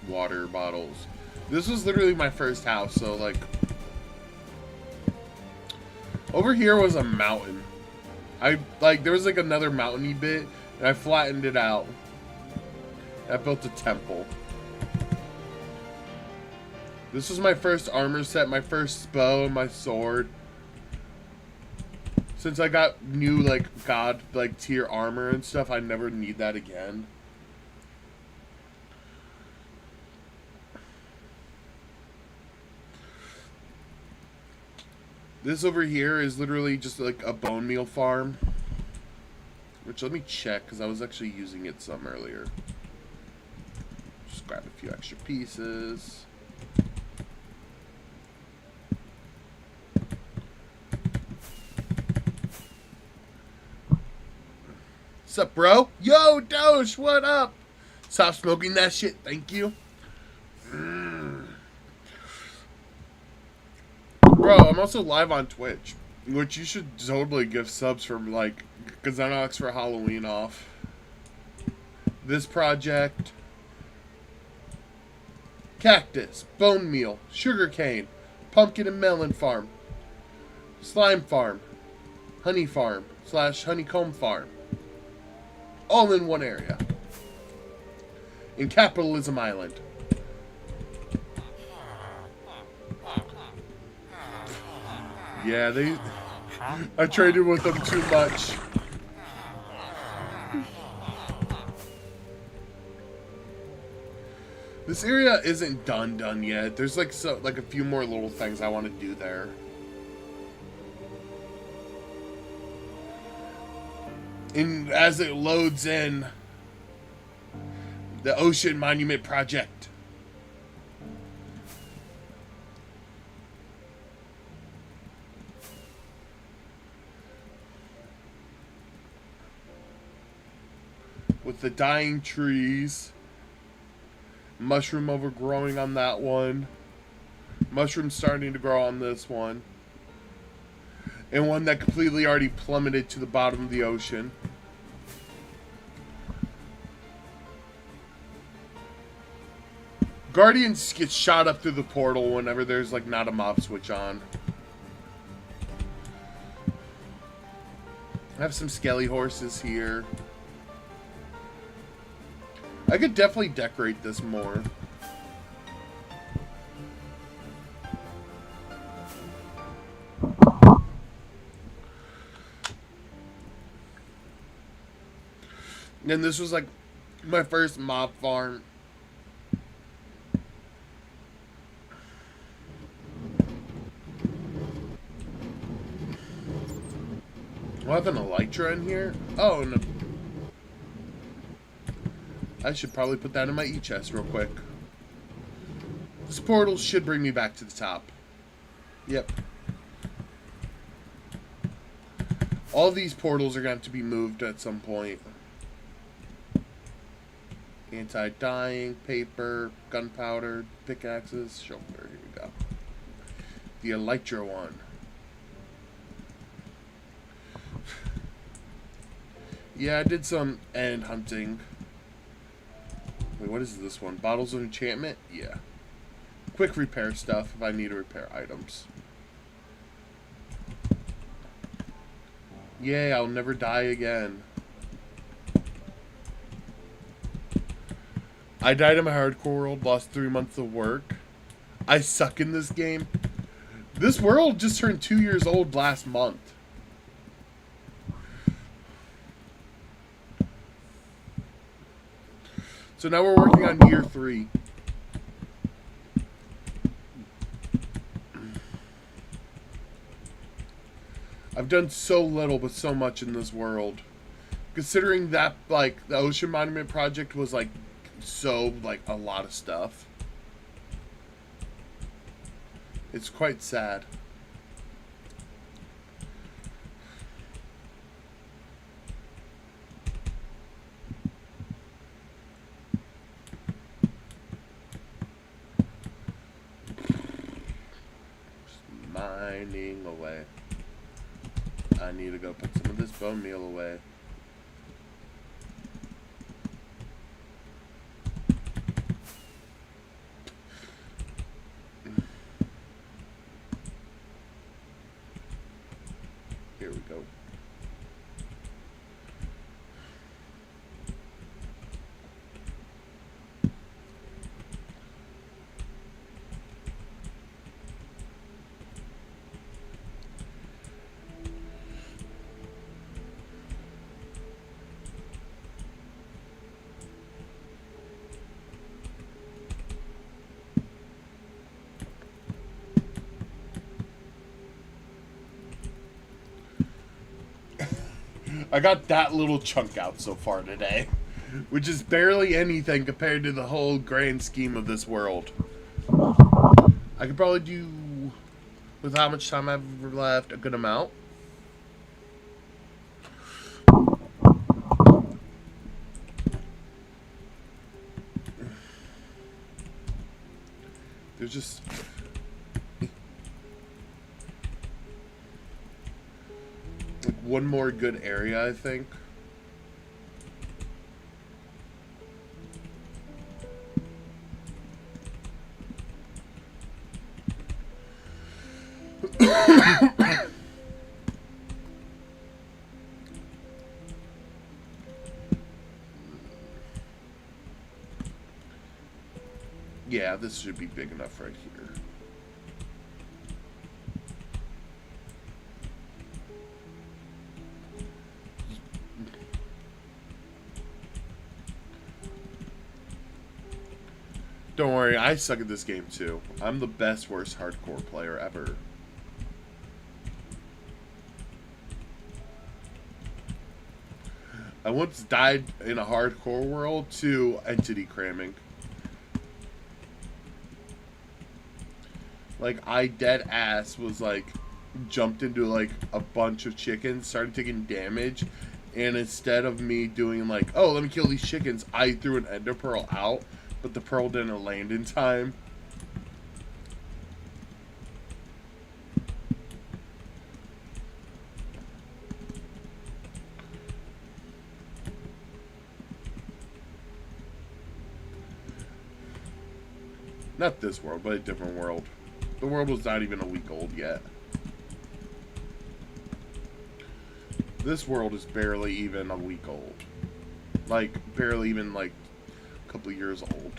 Water bottles. This was literally my first house, so like... Over here was a mountain. There was like another mountainy bit, and I flattened it out. I built a temple. This was my first armor set, my first bow, and my sword. Since I got new, like, god, like, tier armor and stuff, I never need that again. This over here is literally just, like, a bone meal farm. Which, let me check, because I was actually using it some earlier. Just grab a few extra pieces. Sup, bro? Yo, Doge, what up? Stop smoking that shit, thank you. Bro, I'm also live on Twitch, which you should totally give subs for, like, because I know it's for Halloween off. This project. Cactus, bone meal, sugarcane, pumpkin and melon farm, slime farm, honey farm / honeycomb farm. All in one area. In Capitalism Island. Yeah, I traded with them too much. This area isn't done yet. There's like a few more little things I want to do there. And as it loads in, the Ocean Monument Project. With the dying trees. Mushroom overgrowing on that one. Mushroom starting to grow on this one. And one that completely already plummeted to the bottom of the ocean. Guardians get shot up through the portal whenever there's like not a mob switch on. I have some skelly horses here. I could definitely decorate this more. And this was like my first mob farm. Do I have an elytra in here? Oh, no. I should probably put that in my e-chest real quick. This portal should bring me back to the top. Yep. All these portals are going to have to be moved at some point. Anti-dying, paper, gunpowder, pickaxes, shoulder. Here we go. The elytra one. Yeah, I did some end hunting. Wait, what is this one? Bottles of enchantment? Yeah. Quick repair stuff if I need to repair items. Yay, I'll never die again. I died in my hardcore world, lost 3 months of work. I suck in this game. This world just turned 2 years old last month. So now we're working on year 3. I've done so little but so much in this world. Considering that, like, the Ocean Monument Project was, like, so, like, a lot of stuff. It's quite sad. grinding away. I need to go put some of this bone meal away. Here we go. I got that little chunk out so far today, which is barely anything compared to the whole grand scheme of this world. I could probably do, with how much time I have left, a good amount. There's just... one more good area, I think. Yeah, this should be big enough right here. Don't worry, I suck at this game too. I'm the best, worst hardcore player ever. I once died in a hardcore world to entity cramming. Like, I dead ass was like, jumped into like a bunch of chickens, started taking damage, and instead of me doing like, oh, let me kill these chickens, I threw an ender pearl out. But the pearl didn't land in time. Not this world, but a different world. The world was not even a week old yet. This world is barely even a week old. Like, barely even like couple years old.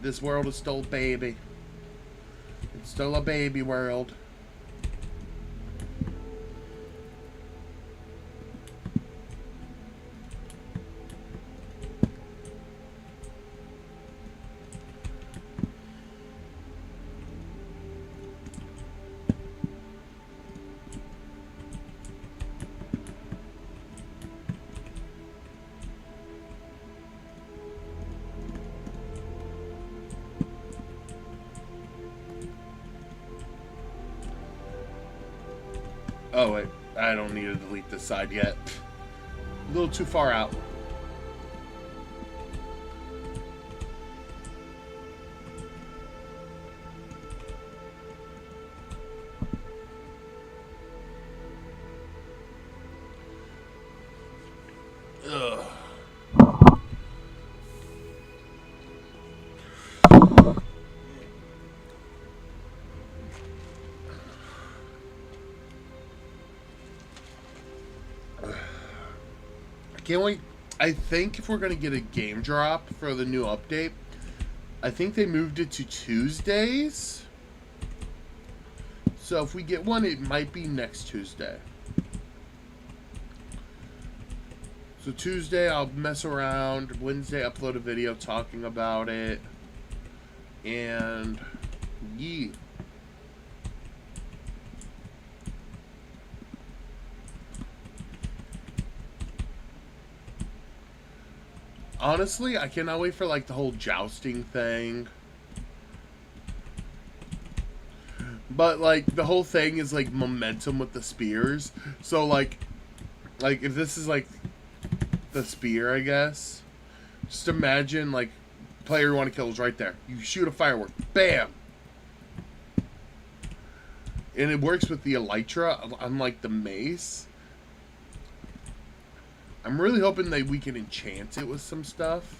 This world is still a baby. It's still a baby world. Oh, wait. I don't need to delete this side yet. A little too far out. Ugh. Can't wait. I think if we're going to get a game drop for the new update, I think they moved it to Tuesdays. So if we get one, it might be next Tuesday. So Tuesday, I'll mess around. Wednesday, upload a video talking about it. And yeah. Honestly, I cannot wait for, like, the whole jousting thing. But, like, the whole thing is, like, momentum with the spears. So, like, like, if this is, like, the spear, I guess. Just imagine, like, player you want to kill is right there. You shoot a firework. Bam! And it works with the elytra, unlike the mace. I'm really hoping that we can enchant it with some stuff.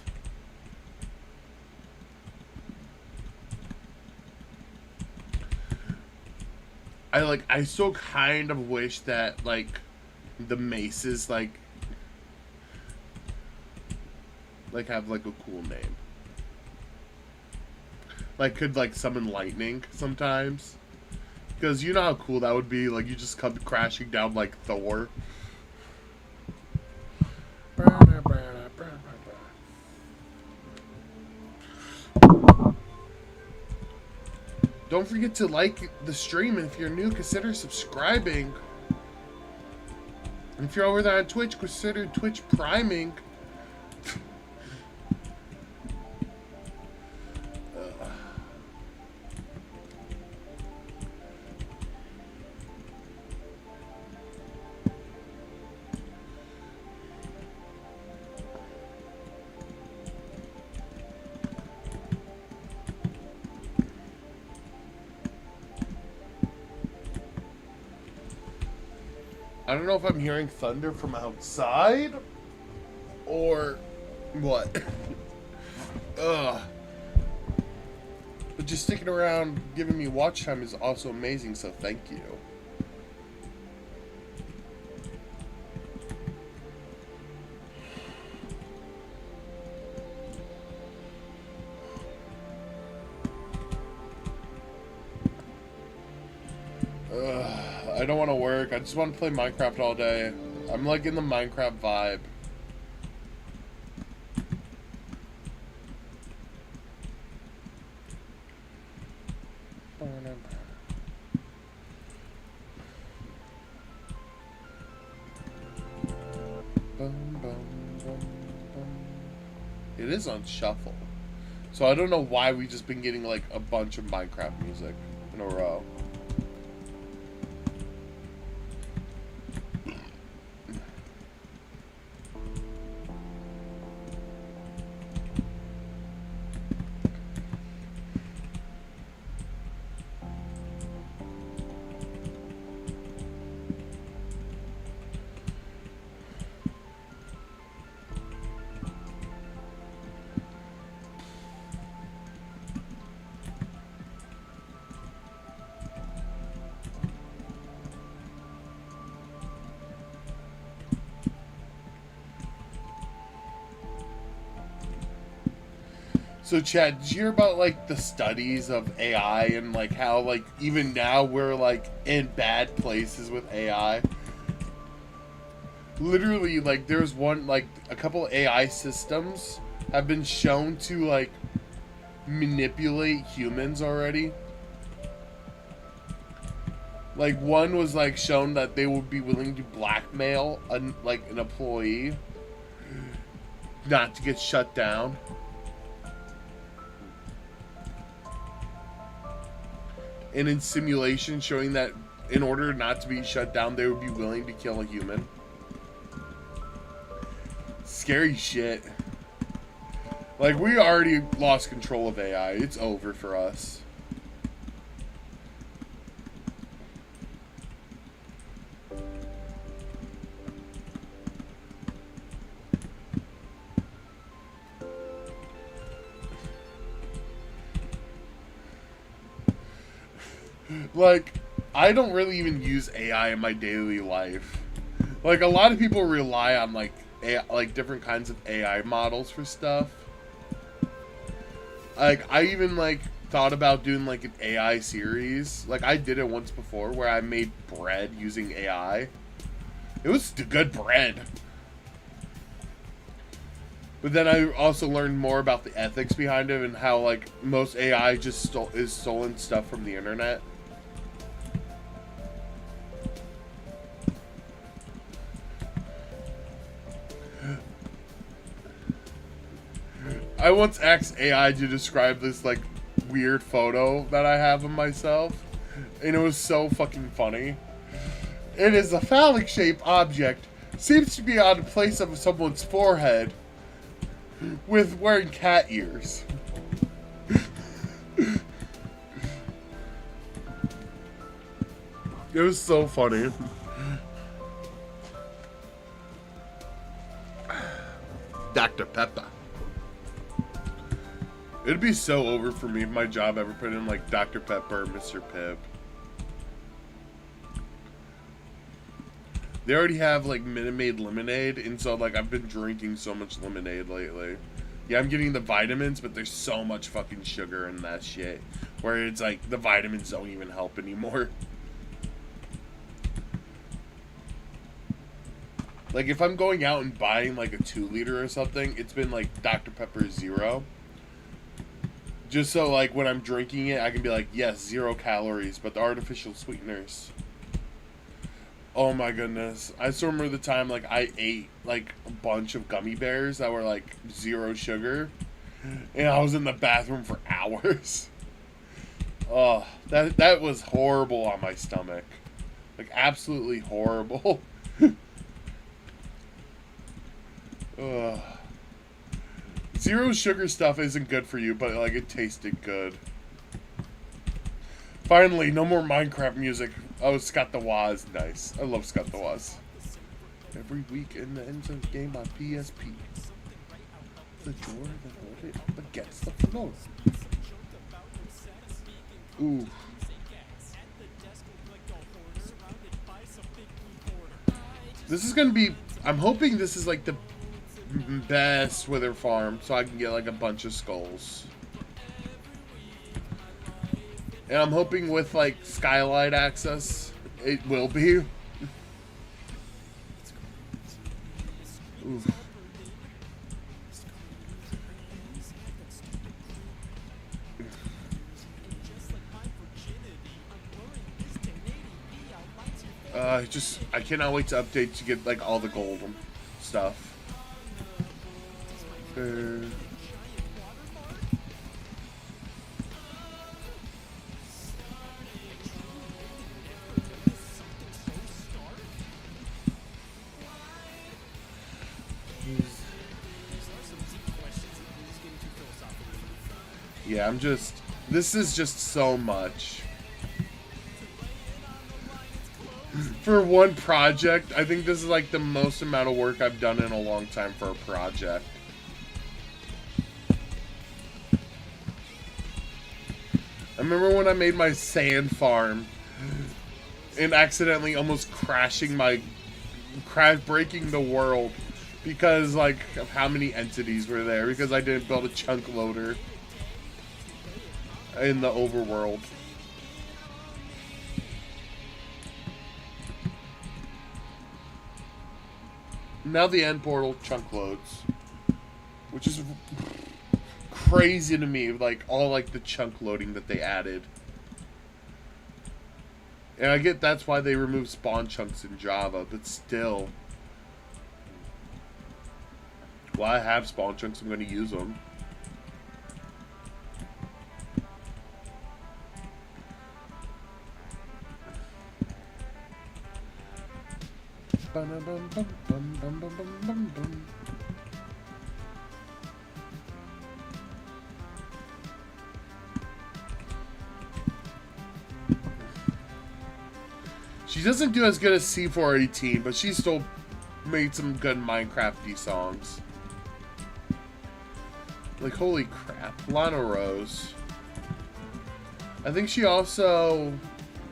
I still kind of wish that, like, the maces, like have, like, a cool name. Like, could, like, summon lightning sometimes. Because you know how cool that would be? Like, you just come crashing down like Thor. Don't forget to like the stream, and if you're new, consider subscribing. And if you're over there on Twitch, consider Twitch priming. I don't know if I'm hearing thunder from outside or what. Ugh. But just sticking around giving me watch time is also amazing, so thank you. I don't want to work. I just want to play Minecraft all day. I'm like in the Minecraft vibe. It is on shuffle. So I don't know why we just been getting like a bunch of Minecraft music in a row. So, Chad, did you hear about, like, the studies of AI and, like, how, like, even now we're, like, in bad places with AI? Literally, like, there's one, like, a couple AI systems have been shown to, like, manipulate humans already. Like, one was, like, shown that they would be willing to blackmail, an employee not to get shut down. And in simulation showing that in order not to be shut down, they would be willing to kill a human. Scary shit. Like, we already lost control of AI. It's over for us. Like, I don't really even use AI in my daily life. Like, a lot of people rely on, like, AI, like, different kinds of AI models for stuff. Like, I even, like, thought about doing, like, an AI series. Like, I did it once before where I made bread using AI. It was good bread. But then I also learned more about the ethics behind it and how, like, most AI just is stolen stuff from the internet. I once asked AI to describe this, like, weird photo that I have of myself, and it was so fucking funny. It is a phallic-shaped object seems to be on the place of someone's forehead with wearing cat ears. It was so funny. Dr. Pepper. It'd be so over for me if my job ever put in like Dr. Pepper or Mr. Pibb. They already have like Minute Maid lemonade, and so like I've been drinking so much lemonade lately. Yeah, I'm getting the vitamins, but there's so much fucking sugar in that shit, where it's like the vitamins don't even help anymore. Like if I'm going out and buying like a 2-liter or something, it's been like Dr. Pepper Zero. Just so like when I'm drinking it, I can be like, yes, 0 calories, but the artificial sweeteners. Oh my goodness. I still remember the time like I ate like a bunch of gummy bears that were like 0 sugar, and I was in the bathroom for hours. Oh, that was horrible on my stomach. Like absolutely horrible. Ugh. 0 sugar stuff isn't good for you, but like it tasted good. Finally, no more Minecraft music. Oh, Scott the Woz. Nice. I love Scott the Woz. Every week in the end of the game on PSP. The door that hold it up against the floor. Ooh. This is gonna be... I'm hoping this is like the best Wither farm, so I can get like a bunch of skulls. And I'm hoping with like skylight access, it will be. Oof. I cannot wait to update to get like all the gold stuff. Yeah, this is just so much. For one project, I think this is like the most amount of work I've done in a long time for a project. I remember when I made my sand farm and accidentally almost breaking the world because like of how many entities were there because I didn't build a chunk loader in the overworld. Now the end portal chunk loads, which is crazy to me, like all like the chunk loading that they added. And I get that's why they removed spawn chunks in Java, but still. Well, I have spawn chunks, I'm going to use them. She doesn't do as good as C418, but she still made some good Minecraft-y songs. Like, holy crap. Lana Rose. I think she also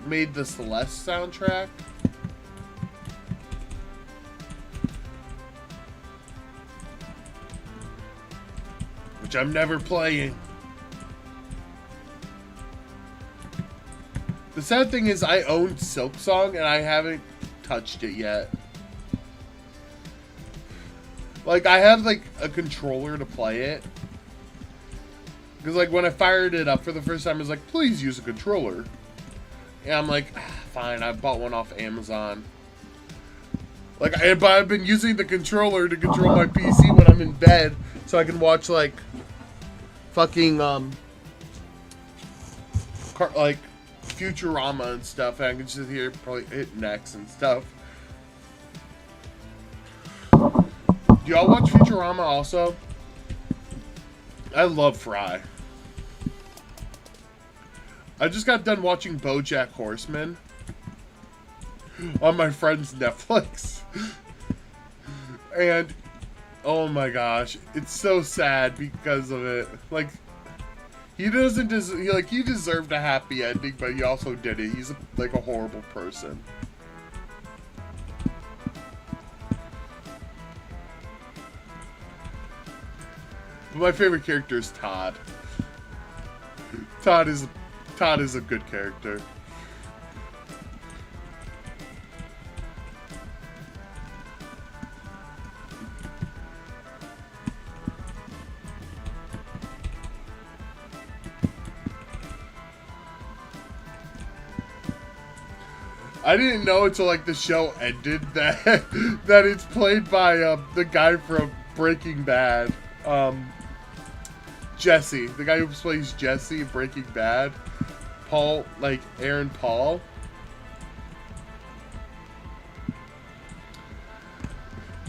made the Celeste soundtrack. Which I'm never playing. The sad thing is I own Silksong and I haven't touched it yet. Like, I have like a controller to play it. Because like when I fired it up for the first time, it was like, please use a controller. And I'm like, fine, I bought one off Amazon. Like, but I've been using the controller to control my PC when I'm in bed, so I can watch like fucking like Futurama and stuff, and I can just hear probably hit next and stuff. Do y'all watch Futurama also? I love Fry. I just got done watching BoJack Horseman on my friend's Netflix. And oh my gosh, it's so sad because of it. Like, he doesn't he deserved a happy ending, but he also did it. He's like a horrible person. But my favorite character is Todd. Todd is a good character. I didn't know until like the show ended that that it's played by the guy from Breaking Bad, Jesse, the guy who plays Jesse in Breaking Bad, Paul, like Aaron Paul.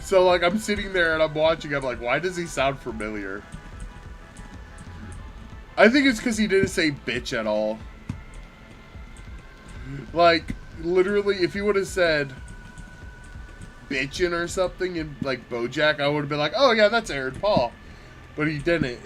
So like I'm sitting there and I'm watching, I'm like, why does he sound familiar? I think it's because he didn't say bitch at all. Like, literally, if he would have said bitchin' or something in, like, BoJack, I would have been like, oh, yeah, that's Aaron Paul. But he didn't.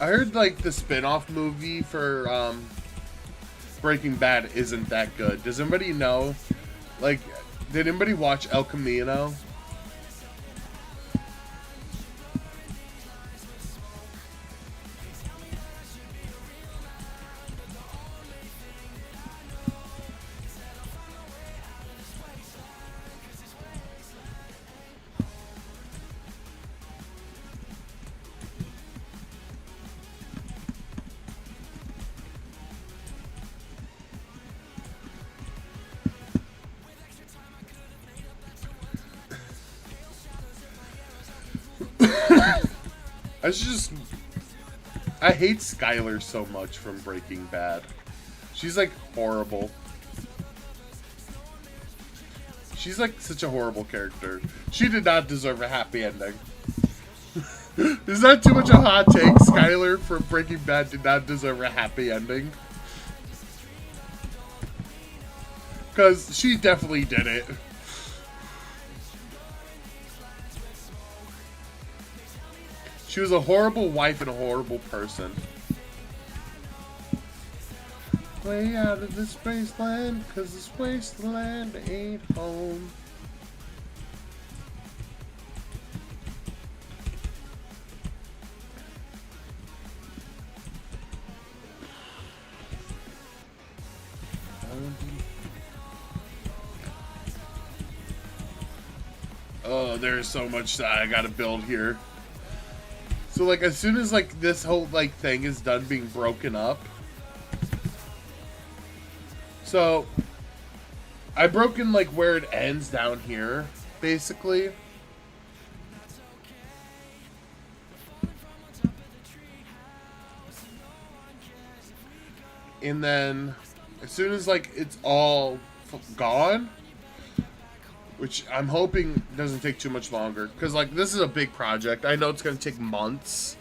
I heard, like, the spin-off movie for, Breaking Bad isn't that good. Does anybody know? Like, did anybody watch El Camino? I hate Skylar so much from Breaking Bad. She's like horrible. She's like such a horrible character. She did not deserve a happy ending. Is that too much a hot take? Skylar from Breaking Bad did not deserve a happy ending. Because she definitely did it. She was a horrible wife and a horrible person. Way out of this wasteland, cause this wasteland ain't home. Oh, there's so much that I gotta build here. So, like, as soon as, like, this whole, like, thing is done being broken up. So, I've broken, like, where it ends down here, basically. And then, as soon as, like, it's all gone, which I'm hoping doesn't take too much longer. Because, like, this is a big project. I know it's going to take months.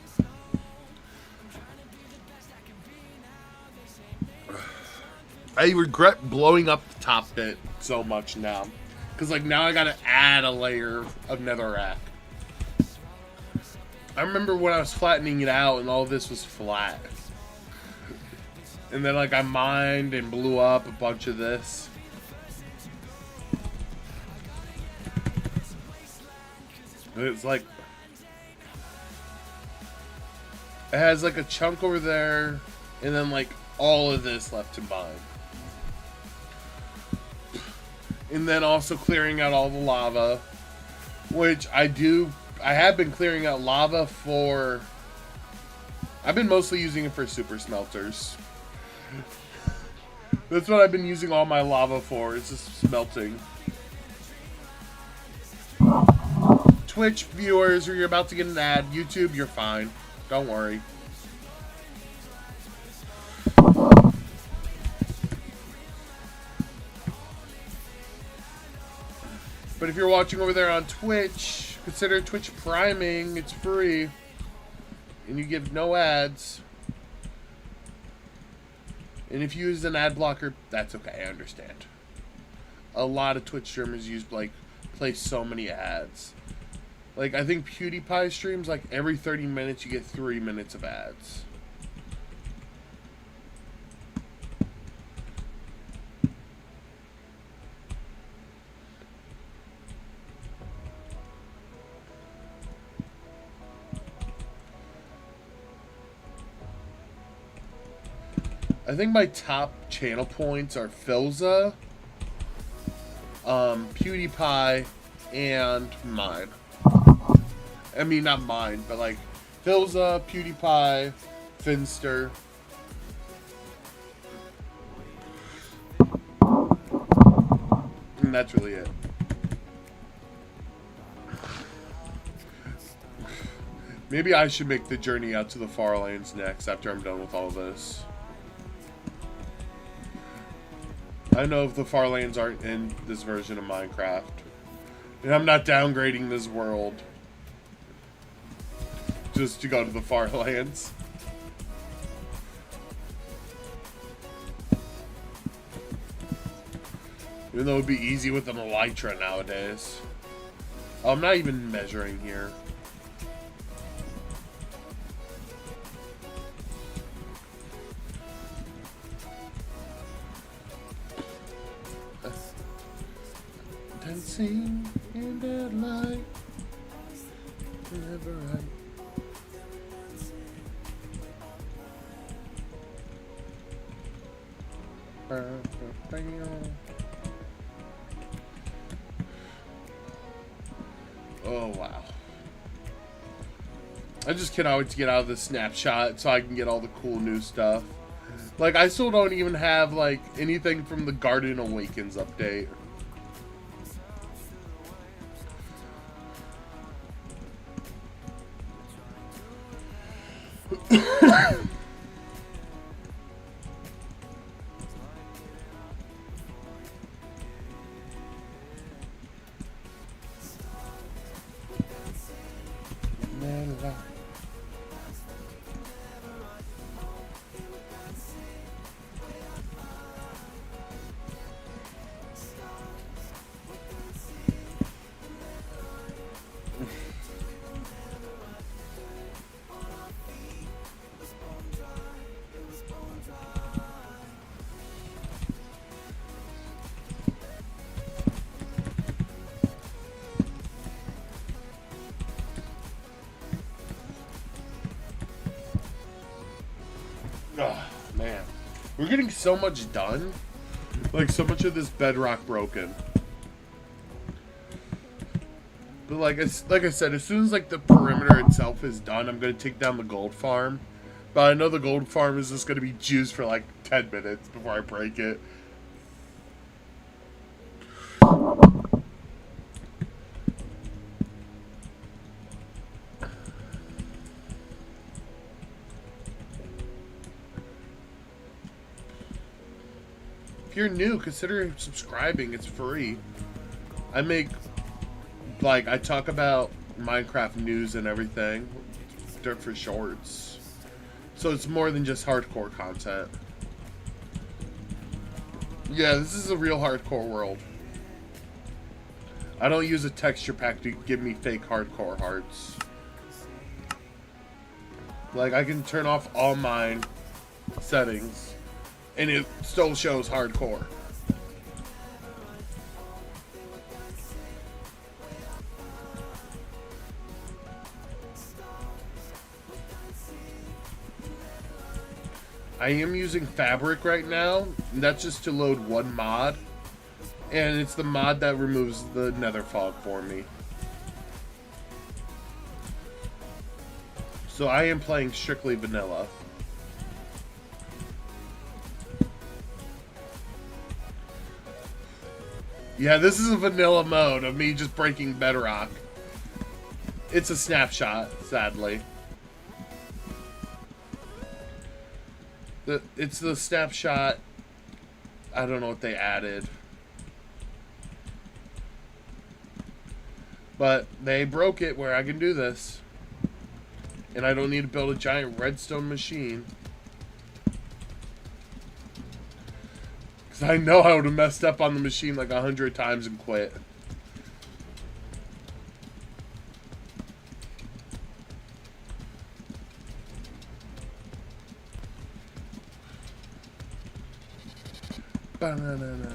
I regret blowing up the top bit so much now. Because, like, now I got to add a layer of netherrack. I remember when I was flattening it out and all this was flat. And then, like, I mined and blew up a bunch of this. It's like, it has like a chunk over there, and then like all of this left to mine. And then also clearing out all the lava, which I have been clearing out lava for, I've been mostly using it for super smelters. That's what I've been using all my lava for. It's just smelting. Twitch viewers, or you're about to get an ad. YouTube, you're fine. Don't worry. But if you're watching over there on Twitch, consider Twitch priming. It's free. And you give no ads. And if you use an ad blocker, that's okay, I understand. A lot of Twitch streamers play so many ads. Like, I think PewDiePie streams, like, every 30 minutes you get 3 minutes of ads. I think my top channel points are Philza, PewDiePie, and mine. I mean, not mine, but like Philza, PewDiePie, Finster. And that's really it. Maybe I should make the journey out to the Far Lands next after I'm done with all this. I know if the Far Lands aren't in this version of Minecraft. And I'm not downgrading this world just to go to the Far Lands. Even though it would be easy with an Elytra nowadays. Oh, I'm not even measuring here. Dancing in the light, never right. Oh wow. I just cannot wait to get out of the snapshot so I can get all the cool new stuff. Like, I still don't even have like anything from the Garden Awakens update. Oh, man. We're getting so much done. Like, so much of this bedrock broken. But like I said, as soon as like the perimeter itself is done, I'm going to take down the gold farm. But I know the gold farm is just going to be juiced for like 10 minutes before I break it. If you're new, consider subscribing. It's free. I make, like, I talk about Minecraft news and everything for shorts. So it's more than just hardcore content. Yeah, this is a real hardcore world. I don't use a texture pack to give me fake hardcore hearts. Like, I can turn off all mine settings and it still shows hardcore. I am using Fabric right now, and that's just to load one mod, and it's the mod that removes the nether fog for me. So I am playing strictly vanilla. Yeah, this is a vanilla mode of me just breaking Bedrock. It's a snapshot, sadly. It's the snapshot. I don't know what they added. But they broke it where I can do this. And I don't need to build a giant redstone machine. Because I know I would have messed up on the machine like 100 times and quit. Ba-na-na-na-na-na.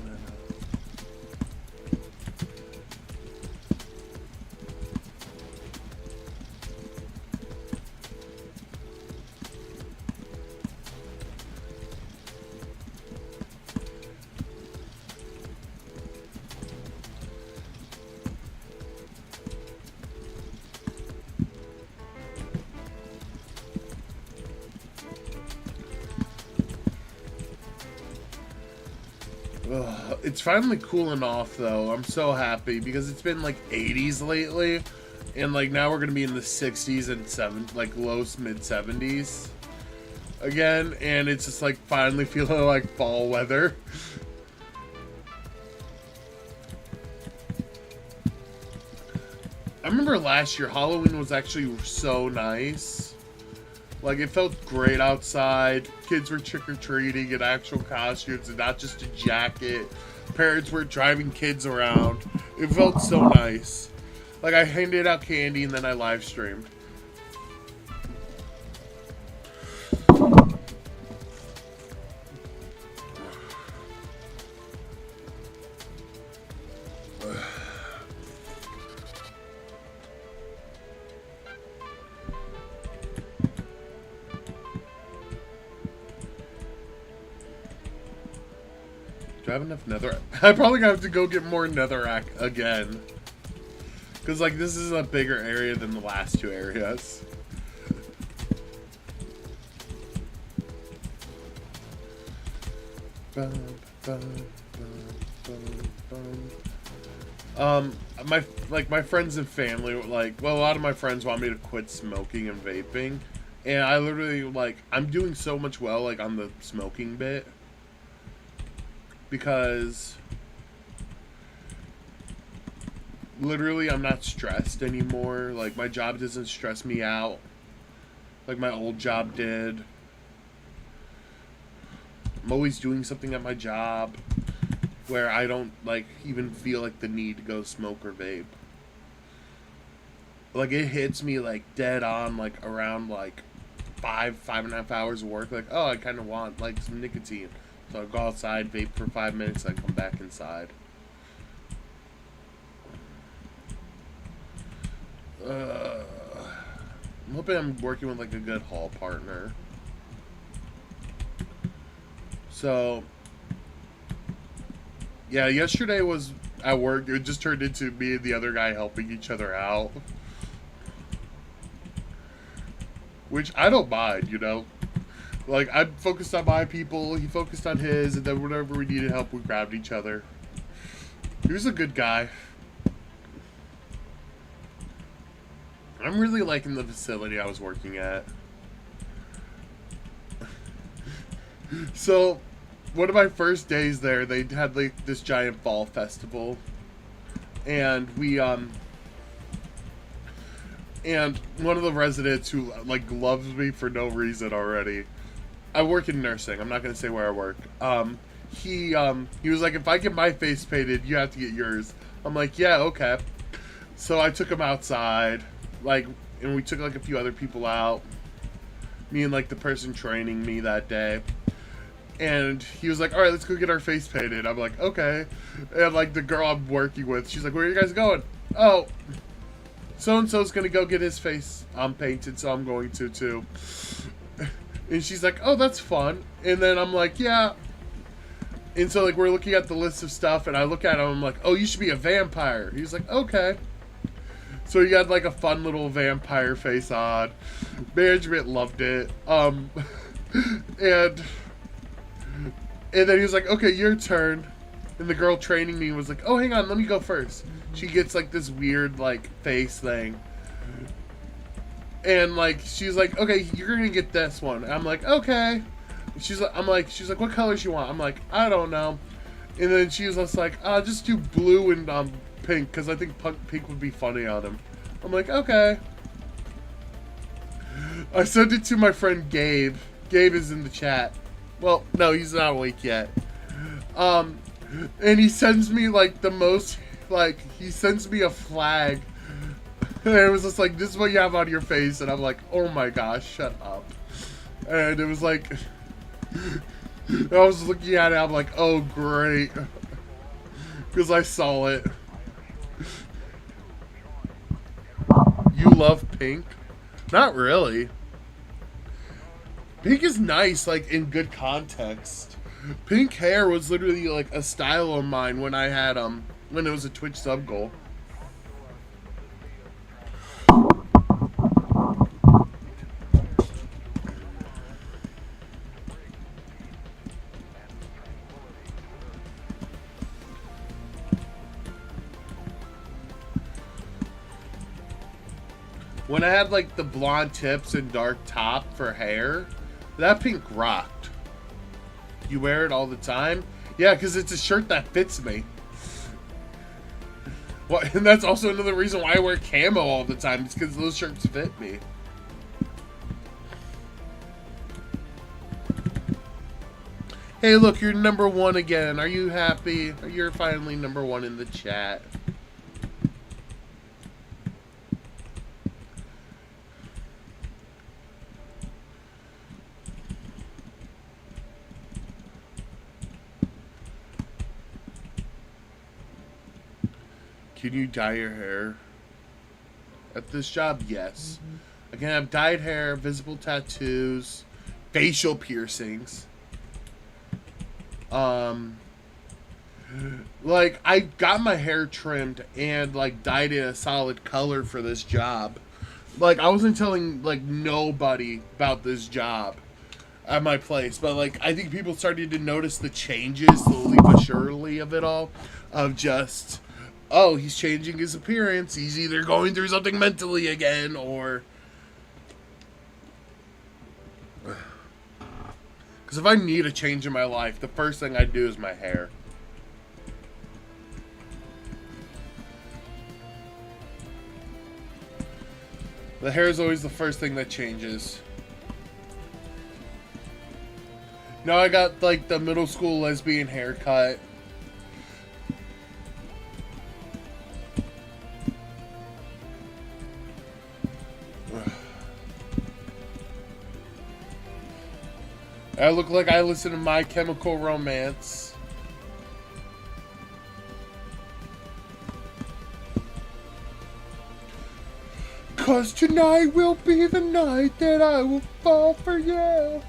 Ugh, it's finally cooling off though. I'm so happy because it's been like 80s lately, and like now we're gonna be in the 60s and like low mid 70s again, and it's just like finally feeling like fall weather. I remember last year Halloween was actually so nice. Like, it felt great outside. Kids were trick-or-treating in actual costumes and not just a jacket. Parents were driving kids around. It felt so nice. Like, I handed out candy and then I live streamed. Do I have enough nether? I probably gonna have to go get more netherrack again. Because, like, this is a bigger area than the last two areas. My friends and family, like, well, a lot of my friends want me to quit smoking and vaping. And I literally, like, I'm doing so much well, like, on the smoking bit. Because literally I'm not stressed anymore. Like, my job doesn't stress me out like my old job did. I'm always doing something at my job where I don't, like, even feel like the need to go smoke or vape. Like, it hits me, like, dead on, like, around, like, 5.5 hours of work. Like, oh, I kind of want, like, some nicotine. So I go outside, vape for 5 minutes, I come back inside. I'm hoping I'm working with like a good hall partner. So, yeah, yesterday was at work. It just turned into me and the other guy helping each other out. Which I don't mind, you know? Like, I focused on my people, he focused on his, and then whenever we needed help, we grabbed each other. He was a good guy. I'm really liking the facility I was working at. So, one of my first days there, they had, like, this giant fall festival. And we, and one of the residents who, like, loves me for no reason already. I work in nursing. I'm not going to say where I work. He was like, if I get my face painted, you have to get yours. I'm like, yeah, okay. So I took him outside, like, and we took, like, a few other people out. Me and, like, the person training me that day. And he was like, all right, let's go get our face painted. I'm like, okay. And, like, the girl I'm working with, she's like, where are you guys going? Oh, so-and-so's going to go get his face painted, so I'm going to, too. And she's like, oh, that's fun. And then I'm like, yeah. And so, like, we're looking at the list of stuff, and I look at him, I'm like, oh, you should be a vampire. He's like, okay. So he had like a fun little vampire face on. Management loved it. And then he was like, okay, your turn. And the girl training me was like, oh, hang on, let me go first. She gets like this weird like face thing. And like she's like, okay, you're gonna get this one. And I'm like, okay. She's like, what colors you want? I'm like, I don't know. And then she was just like, just do blue and pink, because I think pink would be funny on him. I'm like, okay. I sent it to my friend Gabe. Gabe is in the chat. Well, no, he's not awake yet. And he sends me like the most, like, he sends me a flag. And it was just like, this is what you have on your face. And I'm like, oh my gosh, shut up. And it was like, I was looking at it, I'm like, oh great. Because I saw it. You love pink? Not really. Pink is nice, like, in good context. Pink hair was literally, like, a style of mine when I had, when it was a Twitch sub goal. When I had, like, the blonde tips and dark top for hair, that pink rocked. You wear it all the time? Yeah, because it's a shirt that fits me. Well, and that's also another reason why I wear camo all the time. It's because those shirts fit me. Hey, look, you're number one again. Are you happy? You're finally number one in the chat. Can you dye your hair? At this job, yes. I can have dyed hair, visible tattoos, facial piercings. Like, I got my hair trimmed and, like, dyed it a solid color for this job. Like, I wasn't telling, like, nobody about this job at my place. But, like, I think people started to notice the changes slowly but surely of it all. Of just, oh, he's changing his appearance. He's either going through something mentally again or... Because if I need a change in my life, the first thing I do is my hair. The hair is always the first thing that changes. Now I got, like, the middle school lesbian haircut. I look like I listen to My Chemical Romance. Cause tonight will be the night that I will fall for you.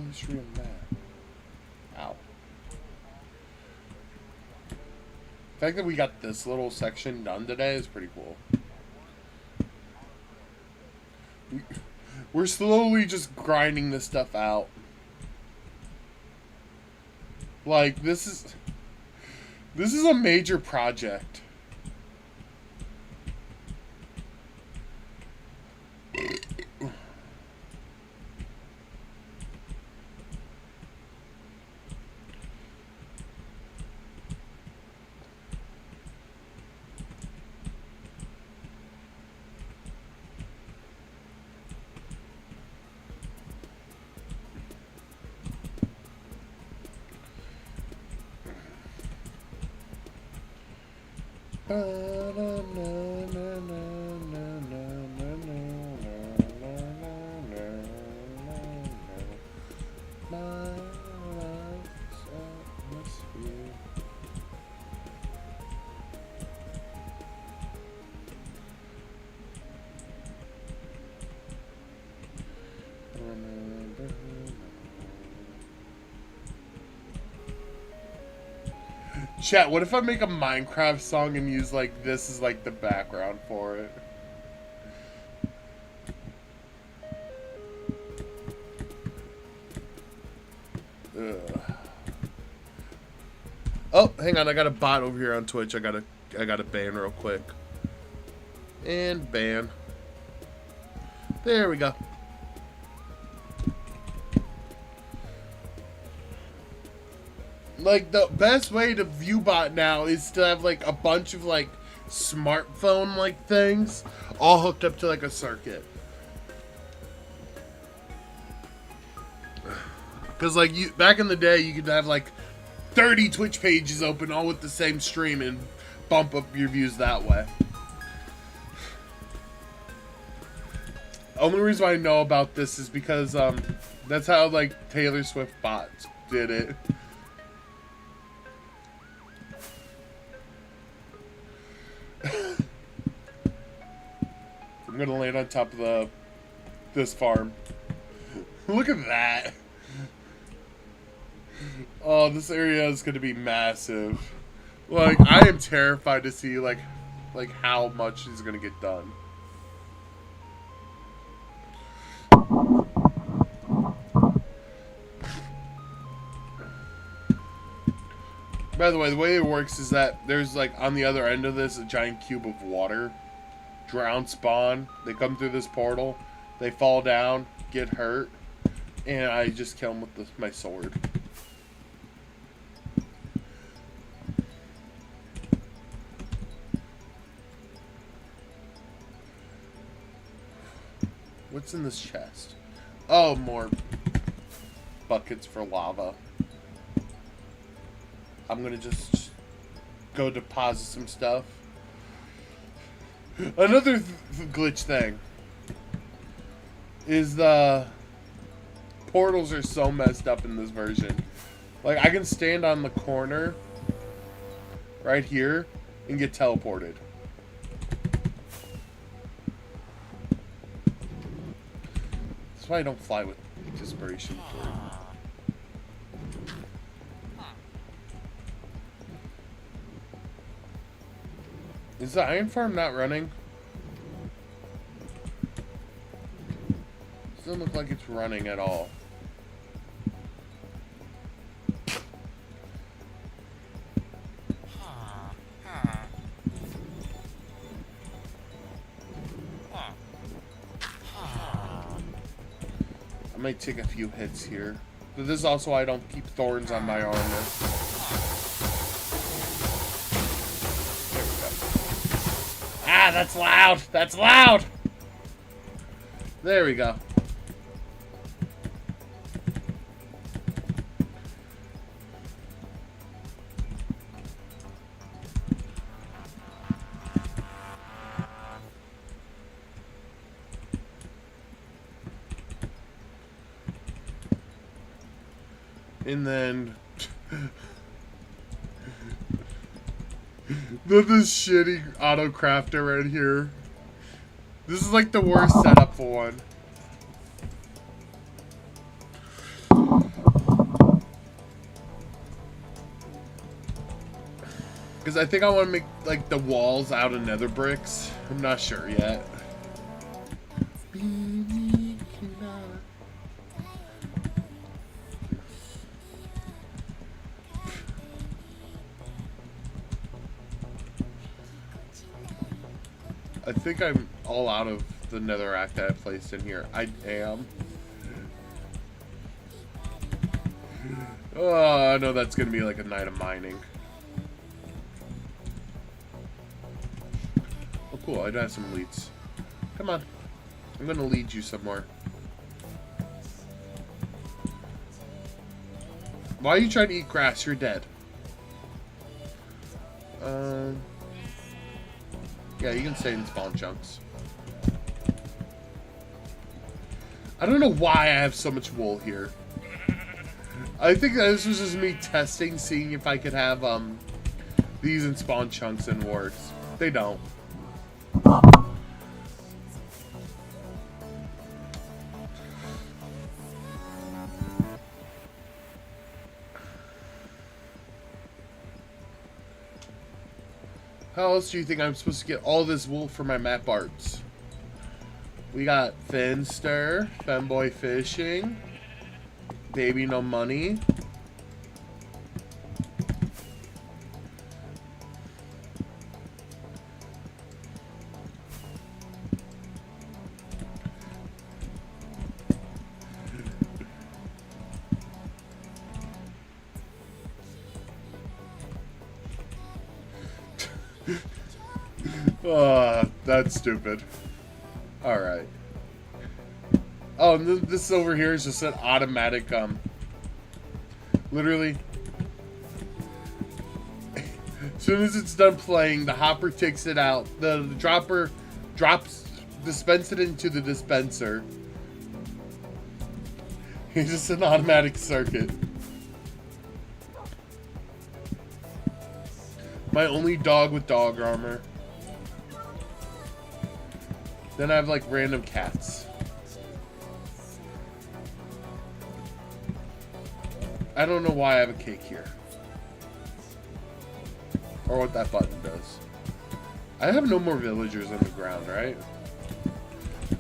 History of that. Ow. The fact that we got this little section done today is pretty cool. We're slowly just grinding this stuff out. Like, this is a major project. Chat, what if I make a Minecraft song and use like this as like the background for it? Ugh. Oh, hang on, I got a bot over here on Twitch. I gotta ban real quick. And ban. There we go. Like, the best way to view bot now is to have like a bunch of like smartphone like things all hooked up to like a circuit. Because like you back in the day you could have like 30 Twitch pages open all with the same stream and bump up your views that way. Only reason why I know about this is because that's how like Taylor Swift bots did it. I'm gonna land on top of this farm. Look at that. Oh, this area is gonna be massive. Like, I am terrified to see like how much is gonna get done. By the way it works is that there's like on the other end of this a giant cube of water. Drown spawn. They come through this portal. They fall down, get hurt, and I just kill them with my sword. What's in this chest? Oh, more buckets for lava. I'm gonna just go deposit some stuff. Another glitch thing is the portals are so messed up in this version. Like, I can stand on the corner right here and get teleported. That's why I don't fly with Desperation 3. Is the iron farm not running? Doesn't look like it's running at all. I might take a few hits here. But this is also why I don't keep thorns on my armor. Ah, that's loud! That's loud! There we go. And then this shitty auto crafter right here. This is like the worst setup for one. Because I think I want to make like the walls out of nether bricks. I'm not sure yet. I think I'm all out of the netherrack that I placed in here. I am. Oh, I know that's going to be like a night of mining. Oh, cool. I do have some leads. Come on. I'm going to lead you somewhere. Why are you trying to eat grass? You're dead. Yeah, you can stay in spawn chunks. I don't know why I have so much wool here. I think that this was just me testing, seeing if I could have these in spawn chunks and works. They don't. How else do you think I'm supposed to get all this wool for my map arts? We got Finster, Femboy Fishing, Baby No Money. Oh, that's stupid. Alright. Oh, and this over here is just an automatic, literally. As soon as it's done playing, the hopper takes it out. The dropper dispense it into the dispenser. It's just an automatic circuit. My only dog with dog armor. Then I have like random cats. I don't know why I have a cake here. Or what that button does. I have no more villagers on the ground, right?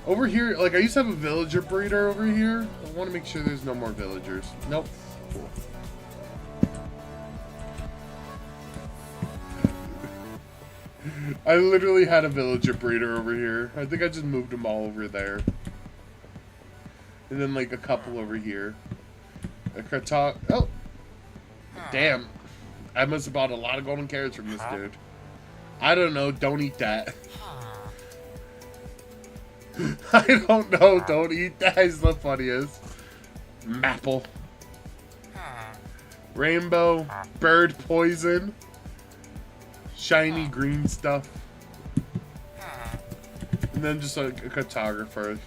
Over here, like I used to have a villager breeder over here. I want to make sure there's no more villagers. Nope. Cool. I literally had a villager breeder over here. I think I just moved them all over there. And then like a couple over here. A Kratok. Oh! Damn. I must have bought a lot of golden carrots from this dude. I don't know. Don't eat that. I don't know. Don't eat that. Is the funniest. Maple. Rainbow. Bird poison. Shiny green stuff. And then just like a cartographer.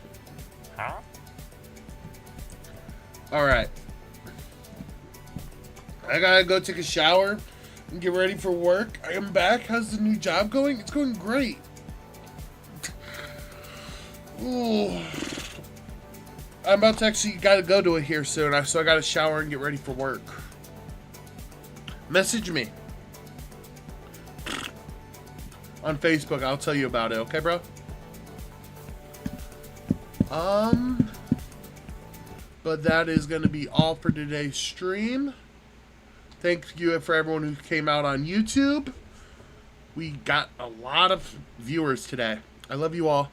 Alright. I gotta go take a shower and get ready for work. I am back. How's the new job going? It's going great. Ooh. I'm about to actually gotta go to it here soon, so I gotta shower and get ready for work. Message me on Facebook. I'll tell you about it, okay, bro? But that is gonna be all for today's stream. Thank you for everyone who came out on YouTube. We got a lot of viewers today. I love you all.